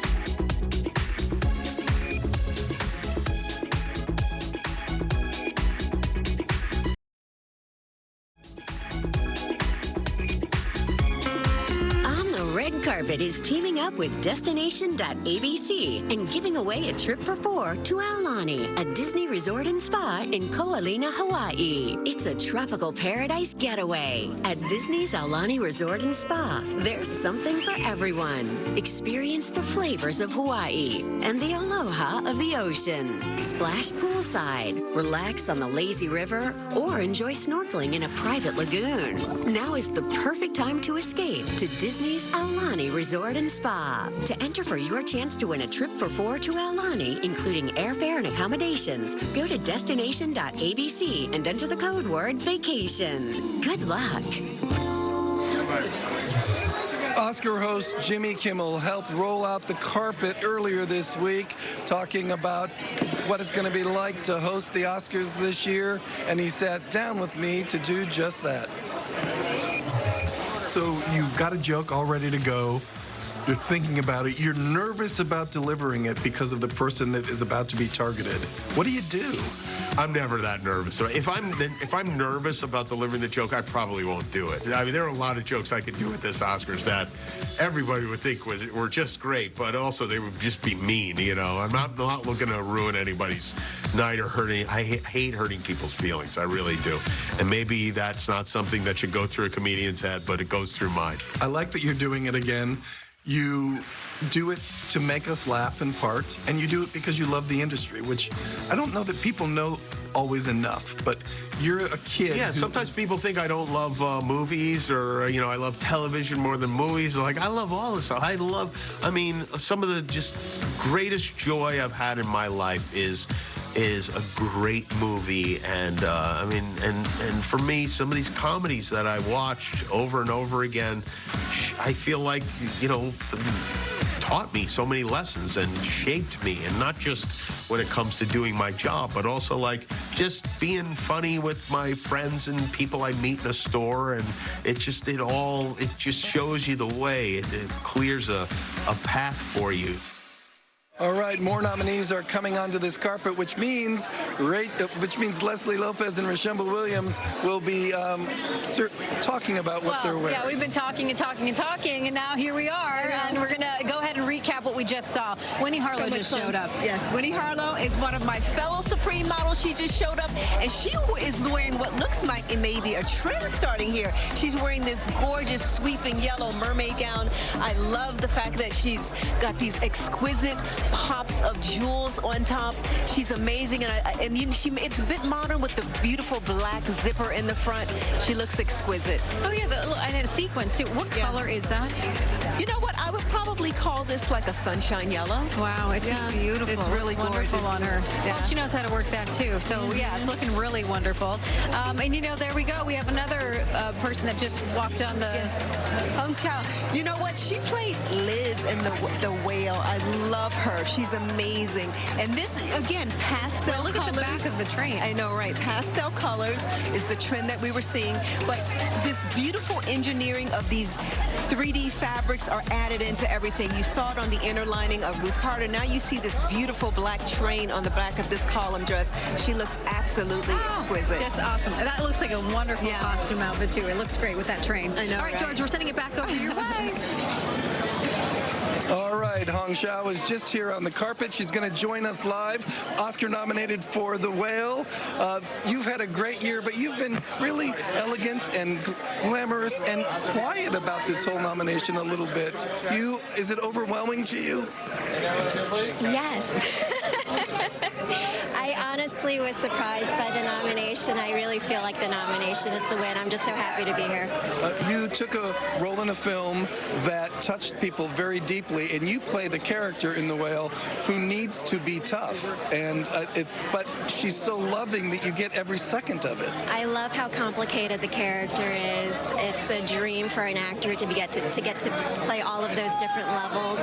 Red Carpet is teaming up with Destination.abc and giving away a trip for 4 to Aulani, a Disney resort and spa in Ko Olina, Hawaii. It's a tropical paradise getaway. At Disney's Aulani Resort and Spa, there's something for everyone. Experience the flavors of Hawaii and the aloha of the ocean. Splash poolside, relax on the lazy river, or enjoy snorkeling in a private lagoon. Now is the perfect time to escape to Disney's Aulani Resort and Spa. To enter for your chance to win a trip for 4 to Aulani, including airfare and accommodations, go to Destination.abc and enter the code word vacation. Good luck. Oscar host Jimmy Kimmel helped roll out the carpet earlier this week, talking about what it's going to be like to host the Oscars this year, and he sat down with me to do just that. So you've got a joke all ready to go. You're thinking about it. You're nervous about delivering it because of the person that is about to be targeted. What do you do? I'm never that nervous. So if I'm nervous about delivering the joke, I probably won't do it. I mean, there are a lot of jokes I could do at this Oscars that everybody would think were just great, but also they would just be mean, you know. I'm not looking to ruin anybody's night or hurting. I hate hurting people's feelings. I really do. And maybe that's not something that should go through a comedian's head, but it goes through mine. I like that you're doing it again. You do it to make us laugh in part, and you do it because you love the industry, which I don't know that people know always enough, but you're a kid. Yeah, sometimes people think I don't love movies or, you know, I love television more than movies. Like, I love all this stuff. I mean, some of the just greatest joy I've had in my life is a great movie, and I mean, and for me, some of these comedies that I watched over and over again, I feel like, you know, taught me so many lessons and shaped me, and not just when it comes to doing my job, but also like just being funny with my friends and people I meet in a store, and it just shows you the way. It clears a path for you. All right, more nominees are coming onto this carpet, which means Leslie Lopez and Rashemba Williams will be talking about what they're wearing. Yeah, we've been talking and talking and talking, and now here we are, and we're going to go ahead and recap what we just saw. Winnie Harlow just showed up. Yes, Winnie Harlow is one of my fellow Supreme models. She just showed up, and she is wearing what looks like it may be a trend starting here. She's wearing this gorgeous sweeping yellow mermaid gown. I love the fact that she's got these exquisite pops of jewels on top. She's amazing, and it's a bit modern with the beautiful black zipper in the front. She looks exquisite. Oh yeah, and a sequence too. What color is that? You know what? I would probably call this like a sunshine yellow. Wow, it's just beautiful. It's really gorgeous on her. Yeah. Well, she knows how to work that too. So yeah, it's looking really wonderful. And you know, there we go. We have another person that just walked on the Hong Chau. You know what? She played Liz in the Whale. I love her. She's amazing. And this again, pastel well, look colors. at the back of the train. I know, right? Pastel colors is the trend that we were seeing, but this beautiful engineering of these 3D fabrics are added into everything. You saw it on the inner lining of Ruth Carter. Now you see this beautiful black train on the back of this column dress. She looks absolutely exquisite. Just awesome. That looks like a wonderful costume outfit too. It looks great with that train. I know, all right, George, we're sending it back over your way. All right, Hong Chau is just here on the carpet. She's going to join us live. Oscar nominated for The Whale. You've had a great year, but you've been really elegant and glamorous and quiet about this whole nomination a little bit. Is it overwhelming to you? Yes. I honestly was surprised by the nomination. I really feel like the nomination is the win. I'm just so happy to be here. You took a role in a film that touched people very deeply, and you play the character in The Whale who needs to be tough. And but she's so loving that you get every second of it. I love how complicated the character is. It's a dream for an actor to get to play all of those different levels.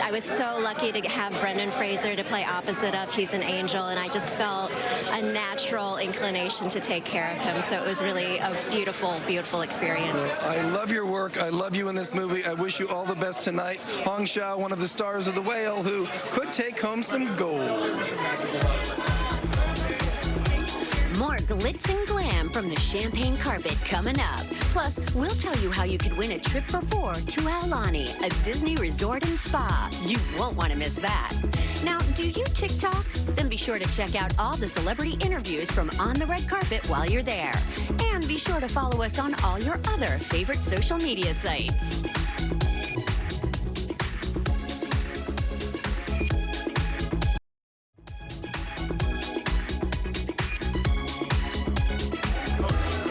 I was so lucky to have Brendan Fraser to play opposite of. He's an angel, and I just felt a natural inclination to take care of him. So it was really a beautiful, beautiful experience. I love your work. I love you in this movie. I wish you all the best tonight. Hong Chau, one of the stars of The Whale, who could take home some gold. More glitz and glam from the champagne carpet coming up. Plus, we'll tell you how you could win a trip for 4 to Aulani, a Disney resort and spa. You won't want to miss that. Now, do you TikTok? Then be sure to check out all the celebrity interviews from On the Red Carpet while you're there. And be sure to follow us on all your other favorite social media sites.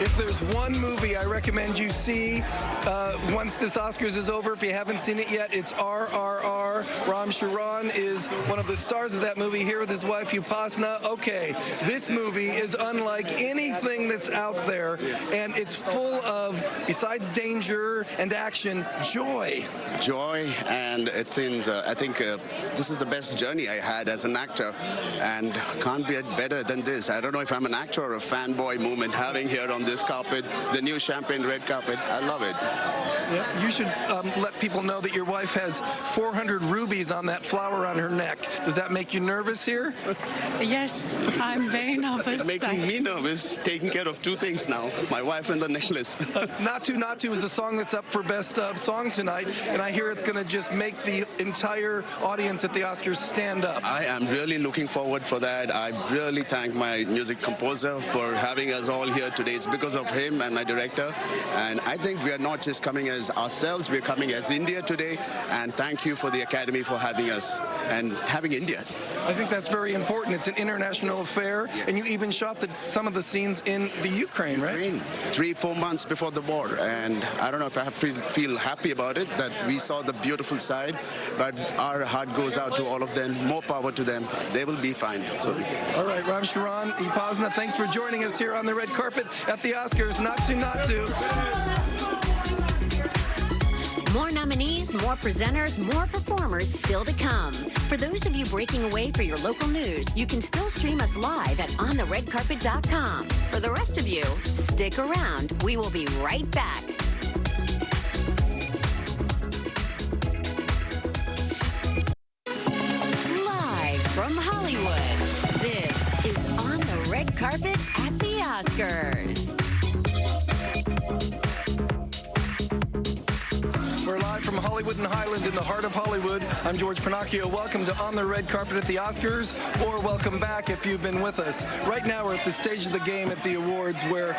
If there's one movie I recommend you see once this Oscars is over, if you haven't seen it yet, it's RRR. Ram Charan is one of the stars of that movie here with his wife, Upasana. Okay, this movie is unlike anything that's out there, and it's full of, besides danger and action, joy. Joy, and I think this is the best journey I had as an actor, and can't be better than this. I don't know if I'm an actor or a fanboy moment having here on this carpet, the new champagne red carpet. I love it. Yeah, you should let people know that your wife has 400 rubies on that flower on her neck. Does that make you nervous here? Yes, I'm very nervous. It's making me nervous, taking care of two things now, my wife and the necklace. Natu Natu is the song that's up for Best Song tonight, and I hear it's going to just make the entire audience at the Oscars stand up. I am really looking forward for that. I really thank my music composer for having us all here today. It's because of him and my director, and I think we are not just coming as ourselves, we're coming as India today, and thank you for the Academy for having us and having India. I think that's very important. It's an international affair, and you even shot some of the scenes in the Ukraine, right? 3-4 months before the war, and I don't know if I feel happy about it, that we saw the beautiful side, but our heart goes out to all of them. More power to them. They will be fine. So. All right, Ram Charan, Upasana, thanks for joining us here on the red carpet at the Oscars. Natu Natu. More nominees, more presenters, more performers still to come. For those of you breaking away for your local news, you can still stream us live at ontheredcarpet.com. For the rest of you, stick around. We will be right back. Oscars. We're live from Hollywood and Highland in the heart of Hollywood. I'm George Pinocchio. Welcome to On the Red Carpet at the Oscars, or welcome back if you've been with us. Right now we're at the stage of the game at the awards where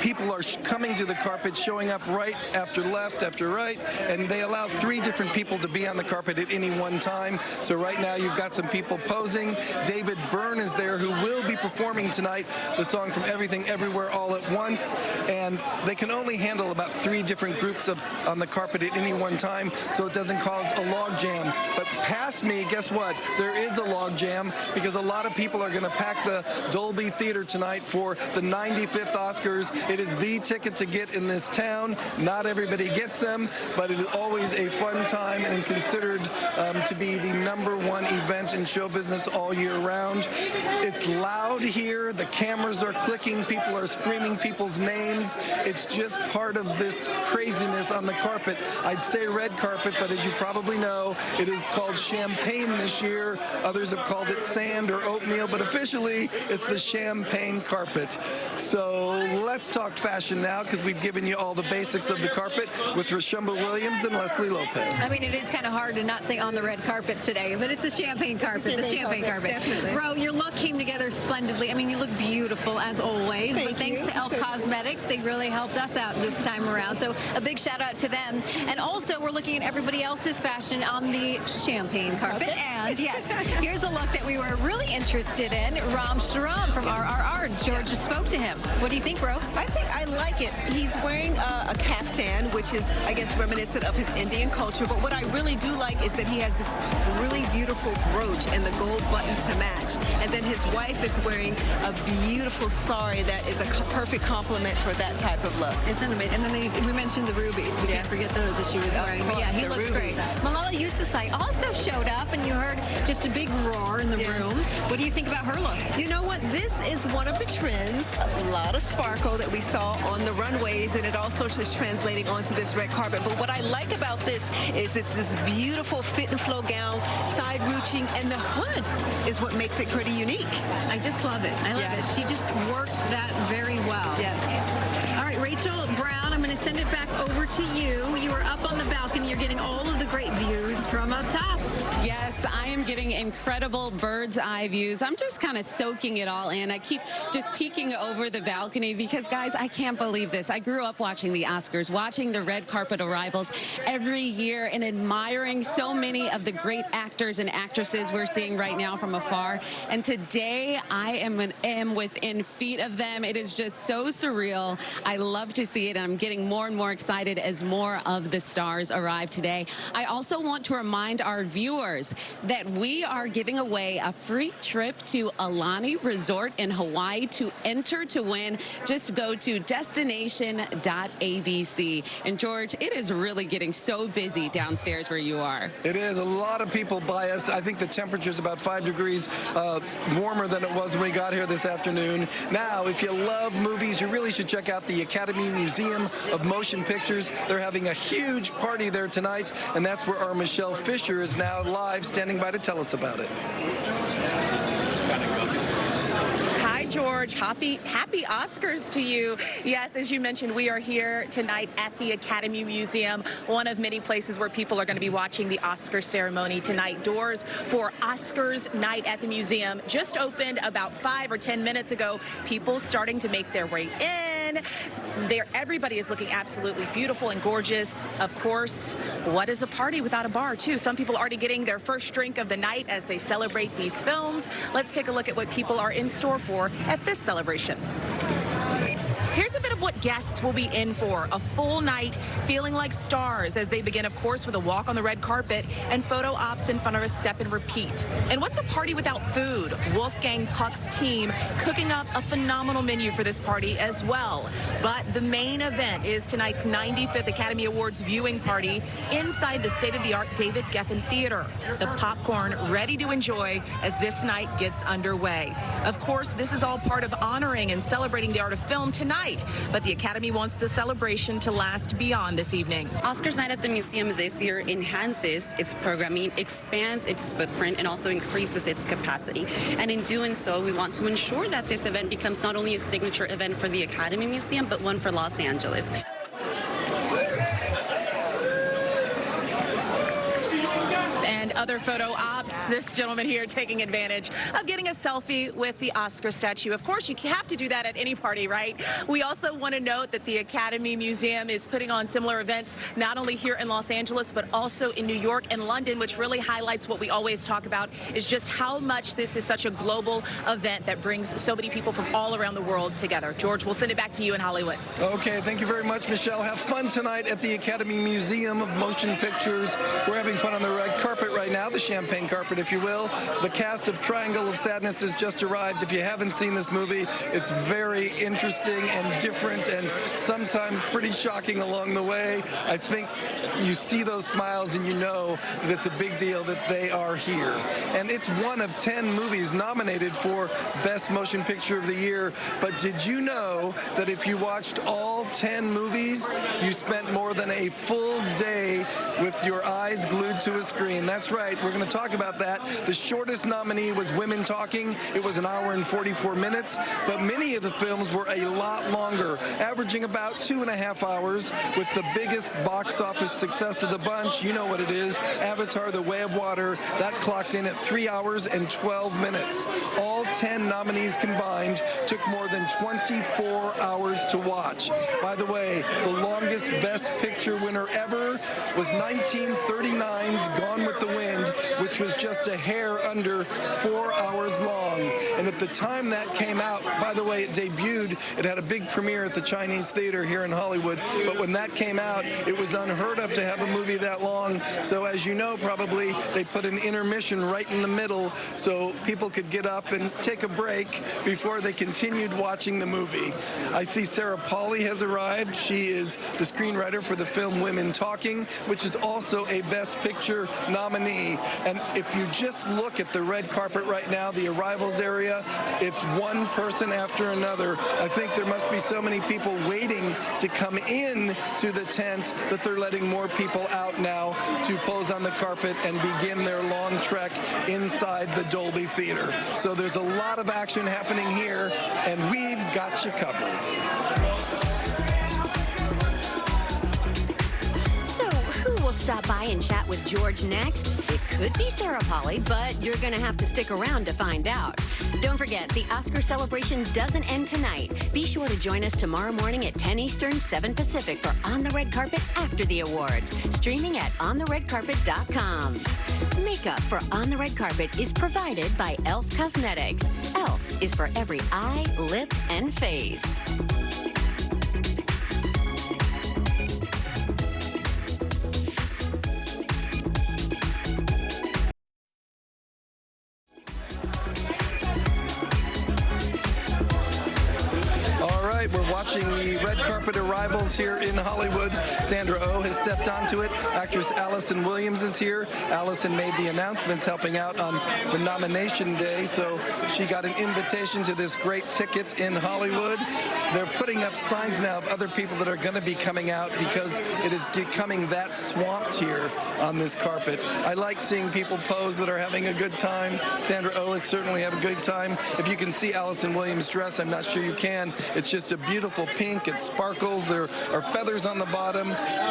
people are coming to the carpet, showing up right after left, after right, and they allow 3 different people to be on the carpet at any one time. So right now you've got some people posing. David Byrne is there, who will be performing tonight the song from Everything Everywhere All at Once, and they can only handle about 3 different groups on the carpet at any one time, so it doesn't cause a log jam. But past me, guess what? There is a log jam, because a lot of people are going to pack the Dolby Theater tonight for the 95th Oscars. It is the ticket to get in this town. Not everybody gets them, but it is always a fun time and considered to be the #1 event in show business all year round. It's loud here. The cameras are clicking. People are screaming people's names. It's just part of this craziness on the carpet. I'd say red carpet, but as you probably know, it is called champagne this year. Others have called it sand or oatmeal, but officially it's the champagne carpet. So let's talk fashion now, because we've given you all the basics of the carpet with Rashumba Williams and Leslie Lopez. I mean, it is kind of hard to not say on the red carpet today, but it's a champagne carpet, the champagne carpet. Definitely. Bro, your look came together splendidly. I mean, you look beautiful as always, but thanks to e.l.f. Cosmetics, they really helped us out this time around. So a big shout out to them. And also, we're looking at everybody else's fashion on the champagne carpet. And yes, here's a look that we were really interested in. Ram Shriram from RRR. George just spoke to him. What do you think, bro? I think I like it. He's wearing a kaftan, which is, I guess, reminiscent of his Indian culture. But what I really do like is that he has this really beautiful brooch and the gold buttons to match. And then his wife is wearing a beautiful sari that is a perfect complement for that type of look. Isn't it? And then we mentioned the rubies. We can't forget those that she was wearing. But yeah, he looks great. Malala Yousafzai also showed up, and you heard just a big roar in the room. What do you think about her look? You know what? This is one of the trends. A lot of sparkle that we saw on the runways, and it also is translating onto this red carpet. But what I like about this is it's this beautiful fit and flow gown, side ruching, and the hood is what makes it pretty unique. I just love it. I love it. She just worked that very well. Yes. All right, Rachel Brown, I'm going to send it back over to you. You are up on the balcony. You're getting all of the great views from up top. Yes, I am getting incredible bird's eye views. I'm just kind of soaking it all in. I keep just peeking over the balcony because, guys, I can't believe this. I grew up watching the Oscars, watching the red carpet arrivals every year, and admiring so many of the great actors and actresses we're seeing right now from afar. And today, I am within feet of them. It is just so surreal. I love to see it, and I'm getting more and more excited as more of the stars arrive today. I also want to remind our viewers that we are giving away a free trip to Aulani Resort in Hawaii. To enter to win, just go to destination.abc. And George, it is really getting so busy downstairs where you are. It is. A lot of people by us. I think the temperature is about 5 degrees warmer than it was when we got here this afternoon. Now, if you love movies, you really should check out the Academy Museum of Motion Pictures. They're having a huge party there tonight, and that's where our Michelle Fisher is now live, standing by to tell us about it. Hi, George. Happy Oscars to you. Yes, as you mentioned, we are here tonight at the Academy Museum, one of many places where people are going to be watching the Oscar ceremony tonight. Doors for Oscars night at the museum just opened about 5 or 10 minutes ago. People starting to make their way in. Everybody is looking absolutely beautiful and gorgeous. Of course, what is a party without a bar, too? Some people already getting their first drink of the night as they celebrate these films. Let's take a look at what people are in store for at this celebration. Here's a bit of what guests will be in for. A full night feeling like stars as they begin, of course, with a walk on the red carpet and photo ops in front of a step and repeat. And what's a party without food? Wolfgang Puck's team cooking up a phenomenal menu for this party as well. But the main event is tonight's 95th Academy Awards viewing party inside the state-of-the-art David Geffen Theater. The popcorn ready to enjoy as this night gets underway. Of course, this is all part of honoring and celebrating the art of film tonight. But the Academy wants the celebration to last beyond this evening. Oscars Night at the Museum this year enhances its programming, expands its footprint, and also increases its capacity. And in doing so, we want to ensure that this event becomes not only a signature event for the Academy Museum, but one for Los Angeles. And other photo ops, this gentleman here taking advantage of getting a selfie with the Oscar statue. Of course, you have to do that at any party, right? We also want to note that the Academy Museum is putting on similar events, not only here in Los Angeles, but also in New York and London, which really highlights what we always talk about, is just how much this is such a global event that brings so many people from all around the world together. George, we'll send it back to you in Hollywood. Okay, thank you very much, Michelle. Have fun tonight at the Academy Museum of Motion Pictures. We're having fun on the red carpet right now, the champagne carpet, if you will. The cast of Triangle of Sadness has just arrived. If you haven't seen this movie, it's very interesting and different and sometimes pretty shocking along the way. I think you see those smiles and you know that it's a big deal that they are here. And it's one of 10 movies nominated for Best Motion Picture of the Year. But did you know that if you watched all 10 movies, you spent more than a full day with your eyes glued to a screen? That's right. We're going to talk about that. The shortest nominee was Women Talking. It was 1 hour and 44 minutes, but many of the films were a lot longer, averaging about 2.5 hours, with the biggest box office success of the bunch. You know what it is. Avatar: The Way of Water. That clocked in at 3 hours and 12 minutes. All 10 nominees combined took more than 24 hours to watch. By the way, the longest Best Picture winner ever was 1939's Gone with the Wind, which was just a hair under 4 hours long. And at the time that came out, by the way, it debuted, it had a big premiere at the Chinese Theater here in Hollywood, but when that came out, it was unheard of to have a movie that long. So as you know, probably, they put an intermission right in the middle so people could get up and take a break before they continued watching the movie. I see Sarah Polley has arrived. She is the screenwriter for the film Women Talking, which is also a Best Picture nominee. And if you just look at the red carpet right now, the arrivals area, it's one person after another. I think there must be so many people waiting to come in to the tent that they're letting more people out now to pose on the carpet and begin their long trek inside the Dolby Theater. So there's a lot of action happening here, and we've got you covered. We'll stop by and chat with George next. It could be Sarah Polley, but you're going to have to stick around to find out. Don't forget, the Oscar celebration doesn't end tonight. Be sure to join us tomorrow morning at 10 Eastern, 7 Pacific for On the Red Carpet after the awards, streaming at ontheredcarpet.com. Makeup for On the Red Carpet is provided by e.l.f. Cosmetics. e.l.f. is for every eye, lip, and face. We're watching the red carpet arrivals here in Hollywood. Sandra Oh has stepped onto it. Actress Allison Williams is here. Allison made the announcements helping out on the nomination day, so she got an invitation to this great ticket in Hollywood. They're putting up signs now of other people that are going to be coming out because it is becoming that swamped here on this carpet. I like seeing people pose that are having a good time. Sandra Oh is certainly having a good time. If you can see Allison Williams' dress, I'm not sure you can. It's just a beautiful pink. It sparkles. There are feathers on the bottom.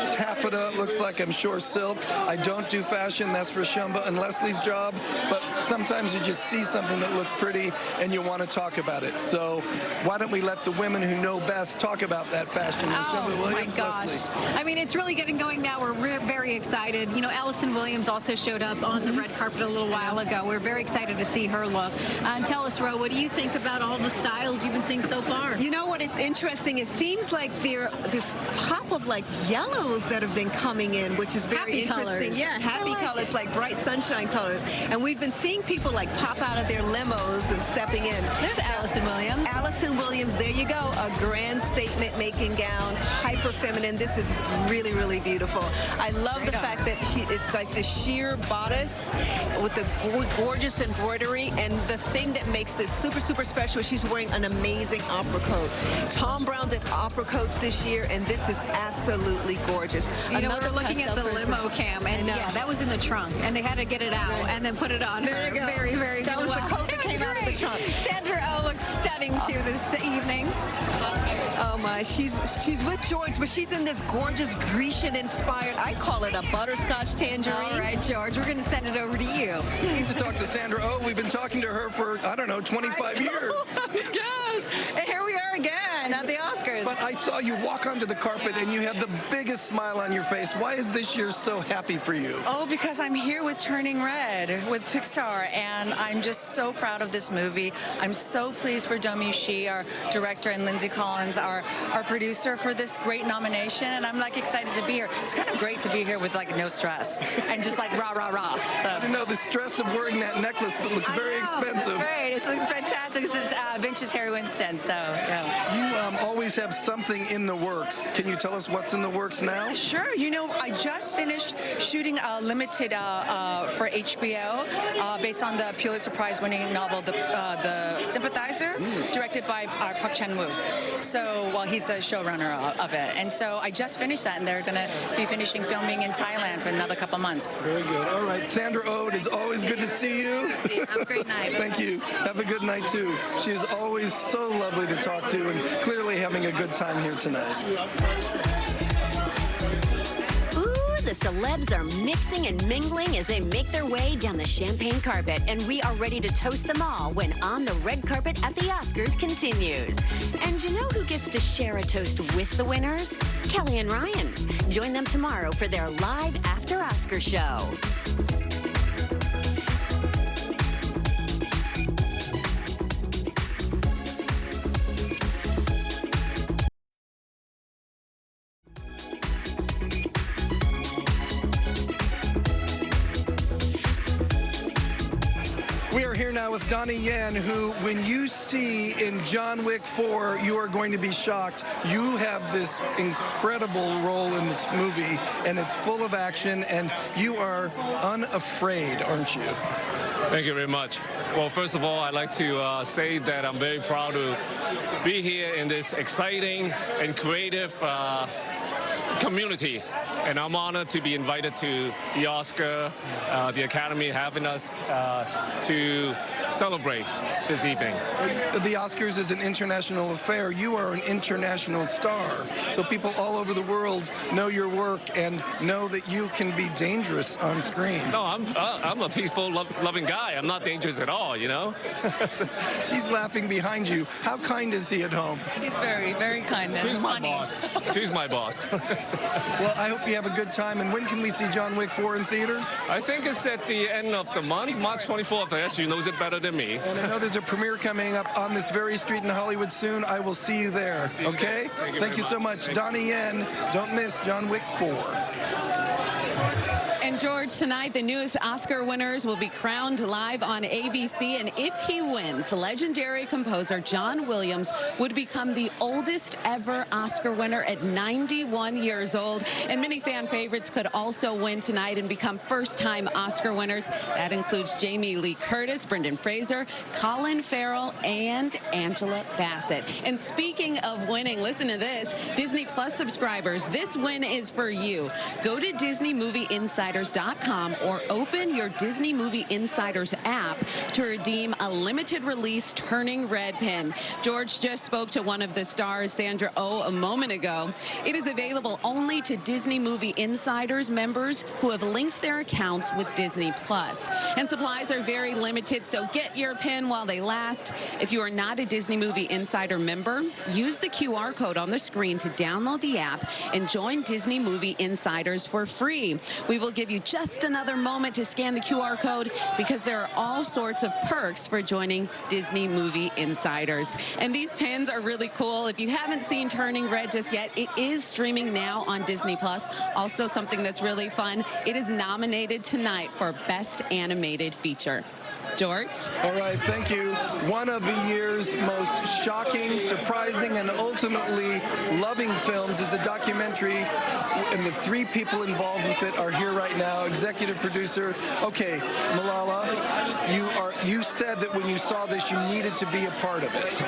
Taffeta, looks like, I'm sure, silk. I don't do fashion. That's Rashumba and Leslie's job. But sometimes you just see something that looks pretty and you want to talk about it. So why don't we let the women who know best talk about that fashion? Rashumba Williams, my gosh. Leslie. I mean, it's really getting going now. We're very excited. You know, Allison Williams also showed up on the red carpet a little while ago. We're very excited to see her look. And tell us, Ro, what do you think about all the styles you've been seeing so far? You know what? It's interesting. It seems like there this pop of like yellows that have been coming in, which is very Happy interesting. colors. Yeah, happy colors, like bright sunshine colors. And we've been seeing people like pop out of their limos and stepping in. There's Allison Williams. Allison Williams, there you go. A grand statement making gown, hyper feminine. This is really, really beautiful. I love the fact that it's like the sheer bodice with the gorgeous embroidery, and the thing that makes this super, super special is she's wearing an amazing opera coat. Tom Brown did opera coats this year, and this is absolutely gorgeous. You know, Another we're looking at pastel the person. limo cam, and yeah, that was in the trunk, and they had to get it out and then put it on There her. you go. Very, very That was well. the coat that It was came out of the great. trunk. Sandra Oh looks stunning too this evening. Oh my, she's with George, but she's in this gorgeous Grecian-inspired, I call it a butterscotch tangerine. All right, George, we're going to send it over to you. We need to talk to Sandra Oh. We've been talking to her for, I don't know, 25 years. Yes, and here we are again at the Oscars. But I saw you walk onto the carpet and you have the biggest smile on your face. Why is this year so happy for you? Oh, because I'm here with Turning Red with Pixar, and I'm just so proud of this movie. I'm so pleased for Domee Shi, our director, and Lindsay Collins, our producer, for this great nomination, and I'm like excited to be here. It's kind of great to be here with like no stress and just like rah, rah, rah. So. I don't know, the stress of wearing that necklace that looks very expensive. Great, it's fantastic. It's vintage Harry Winston, so yeah. You always have something in the works. Can you tell us what's in the works now? Sure. You know, I just finished shooting a limited for HBO based on the Pulitzer Prize-winning novel, The Sympathizer, directed by Park Chan-wook. So, well, he's the showrunner of it. And so I just finished that, and they're going to be finishing filming in Thailand for another couple months. Very good. All right, Sandra Oh, it is always good to see you. Have a great night. Thank you. Have a good night, too. She is always so lovely to talk to and clearly having a good time here tonight. Ooh, the celebs are mixing and mingling as they make their way down the champagne carpet, and we are ready to toast them all when On the Red Carpet at the Oscars continues. And you know who gets to share a toast with the winners? Kelly and Ryan. Join them tomorrow for their live after Oscar show. We are here now with Donnie Yen, who, when you see in John Wick 4, you are going to be shocked. You have this incredible role in this movie, and it's full of action, and you are unafraid, aren't you? Thank you very much. Well, first of all, I'd like to say that I'm very proud to be here in this exciting and creative community. And I'm honored to be invited to the Oscar, the Academy having us to celebrate this evening. The Oscars is an international affair. You are an international star. So people all over the world know your work and know that you can be dangerous on screen. No, I'm a peaceful, loving guy. I'm not dangerous at all, you know? She's laughing behind you. How kind is he at home? He's very, very kind and She's my funny. boss. She's my boss. Well, I hope you have a good time. And when can we see John Wick 4 in theaters? I think it's at the end of the month, March 24th. I guess she knows it better than me. And I know there's a premiere coming up on this very street in Hollywood soon. I will see you there, okay? Thank you so much. Donnie Yen, don't miss John Wick 4. And George, tonight the newest Oscar winners will be crowned live on ABC, and if he wins, legendary composer John Williams would become the oldest ever Oscar winner at 91 years old. And many fan favorites could also win tonight and become first-time Oscar winners. That includes Jamie Lee Curtis, Brendan Fraser, Colin Farrell, and Angela Bassett. And speaking of winning, listen to this. Disney Plus subscribers, this win is for you. Go to DisneyMovieInsiders.com or open your Disney Movie Insiders app to redeem a limited release Turning Red pin. George just spoke to one of the stars, Sandra Oh, a moment ago. It is available only to Disney Movie Insiders members who have linked their accounts with Disney Plus. And supplies are very limited, so get your pin while they last. If you are not a Disney Movie Insider member, use the QR code on the screen to download the app and join Disney Movie Insiders for free. We will give you just another moment to scan the QR code because there are all sorts of perks for joining Disney Movie Insiders. And these pins are really cool. If you haven't seen Turning Red just yet, it is streaming now on Disney+. Also something that's really fun, it is nominated tonight for Best Animated Feature. George? All right, thank you. One of the year's most shocking, surprising, and ultimately loving films is a documentary, and the three people involved with it are here right now. Executive producer. Okay, Malala, you said that when you saw this, you needed to be a part of it.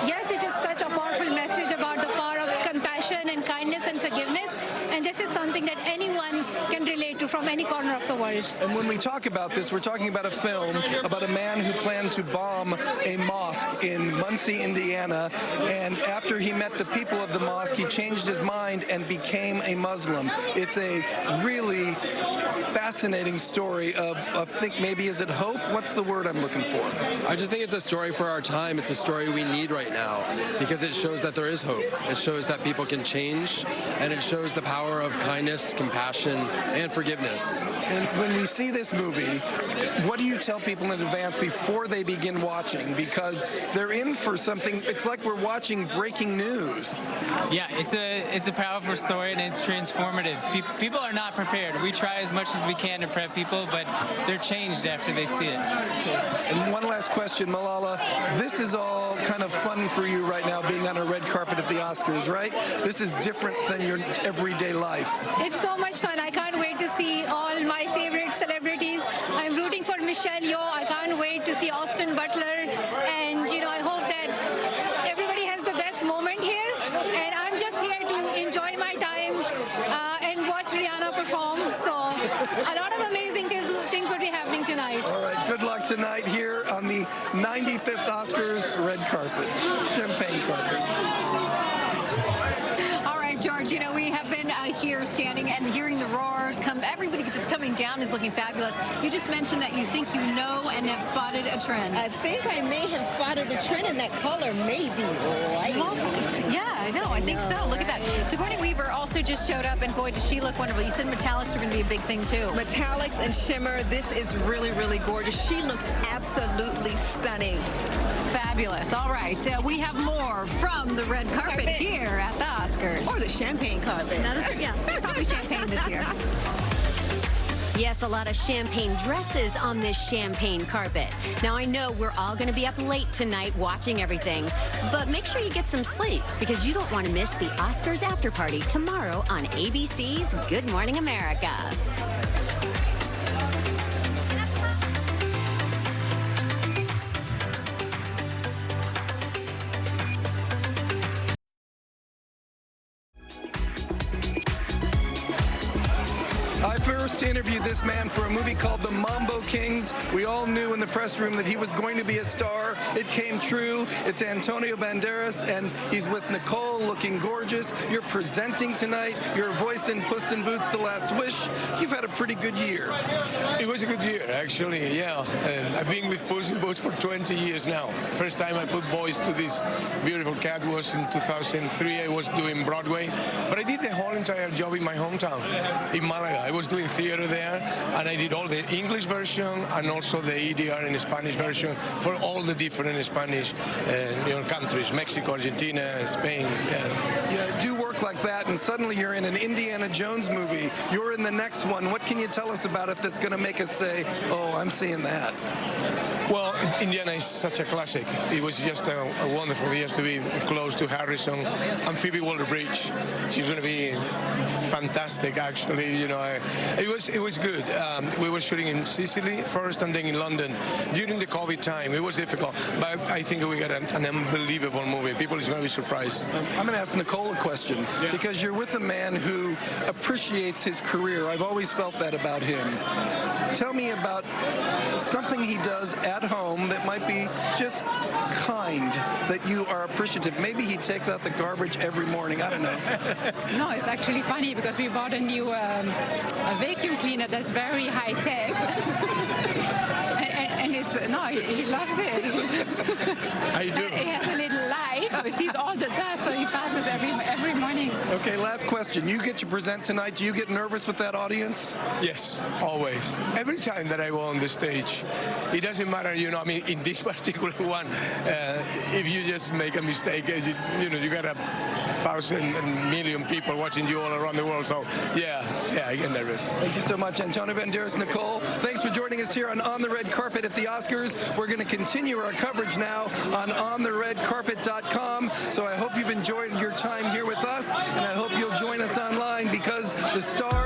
Yes, it is such a powerful message about the power of compassion and kindness and forgiveness. And this is something that anyone can relate to from any corner of the world. And when we talk about this, we're talking about a film about a man who planned to bomb a mosque in Muncie, Indiana. And after he met the people of the mosque, he changed his mind and became a Muslim. It's a really fascinating story of think maybe, is it hope? What's the word I'm looking for? I just think it's a story for our time. It's a story we need right now because it shows that there is hope. It shows that people can change, and it shows the power of kindness, compassion, and forgiveness. And when we see this movie, what do you tell people in advance before they begin watching? Because they're in for something. It's like we're watching breaking news. Yeah, it's a powerful story, and it's transformative. People are not prepared. We try as much as we can to prep people, but they're changed after they see it. And one last question, Malala. This is all kind of fun for you right now, being on a red carpet at the Oscars, right? This is different than your everyday life. It's so much fun. I can't wait to see all my favorite celebrities. I'm rooting for Michelle Yeoh. I can't wait to see Austin Butler. And, you know, I hope that everybody has the best moment here. And I'm just here to enjoy my time and watch Rihanna perform. So a lot of amazing things will be happening tonight. All right, good luck tonight here on the 95th Oscars red carpet, champagne carpet. George, you know, we have been here standing and hearing the roars come. Everybody that's coming down is looking fabulous. You just mentioned that you think you know and have spotted a trend. I think I may have spotted the trend in that color, maybe white. Yeah, I know. I think so. Look at that. Sigourney Weaver also just showed up, and boy, does she look wonderful. You said metallics are going to be a big thing, too. Metallics and shimmer. This is really, really gorgeous. She looks absolutely stunning. Fabulous. All right. We have more from the red carpet here at the Oscars. Or the champagne carpet. Yeah, probably champagne this year. Yes, a lot of champagne dresses on this champagne carpet. Now, I know we're all going to be up late tonight watching everything, but make sure you get some sleep because you don't want to miss the Oscars after party tomorrow on ABC's Good Morning America. I first interviewed this man for a movie called The Mambo Kings. We all knew in the press room that he was going to be a star. It came true. It's Antonio Banderas, and he's with Nicole, looking gorgeous. You're presenting tonight. Your voice in Puss in Boots: The Last Wish. You've had a pretty good year. It was a good year, actually, yeah. And I've been with Puss in Boots for 20 years now. First time I put voice to this beautiful cat was in 2003. I was doing Broadway. But I did the whole entire job in my hometown, in Malaga. I was doing theater there, and I did all the English version and also the EDR and Spanish version for all the different Spanish countries, Mexico, Argentina, Spain. Yeah, do work like that, and suddenly you're in an Indiana Jones movie. You're in the next one. What can you tell us about it that's going to make us say, oh, I'm seeing that? Well, Indiana is such a classic. It was just a wonderful year to be close to Harrison and Phoebe Waller-Bridge. She's going to be fantastic, actually. You know, it was good. We were shooting in Sicily first and then in London during the COVID time. It was difficult, but I think we got an unbelievable movie. People is going to be surprised. I'm going to ask Nicole a question because you're with a man who appreciates his career. I've always felt that about him. Tell me about something he does at home that might be just kind, that you are appreciative. Maybe he takes out the garbage every morning. I don't know. No, it's actually funny because we bought a new a vacuum cleaner that's very high tech. and it's, no, he loves it. I do. It has a little light. So he sees all the dust, so he passes every morning. Okay, last question. You get to present tonight. Do you get nervous with that audience? Yes, always. Every time that I go on the stage, it doesn't matter, you know, I mean, in this particular one, if you just make a mistake, you got 1,000 and million people watching you all around the world. So, yeah, I get nervous. Thank you so much, Antonio Banderas. Nicole, thanks for joining us here on the Red Carpet at the Oscars. We're going to continue our coverage now on ontheredcarpet.com. So I hope you've enjoyed your time here with us, and I hope you'll join us online because the stars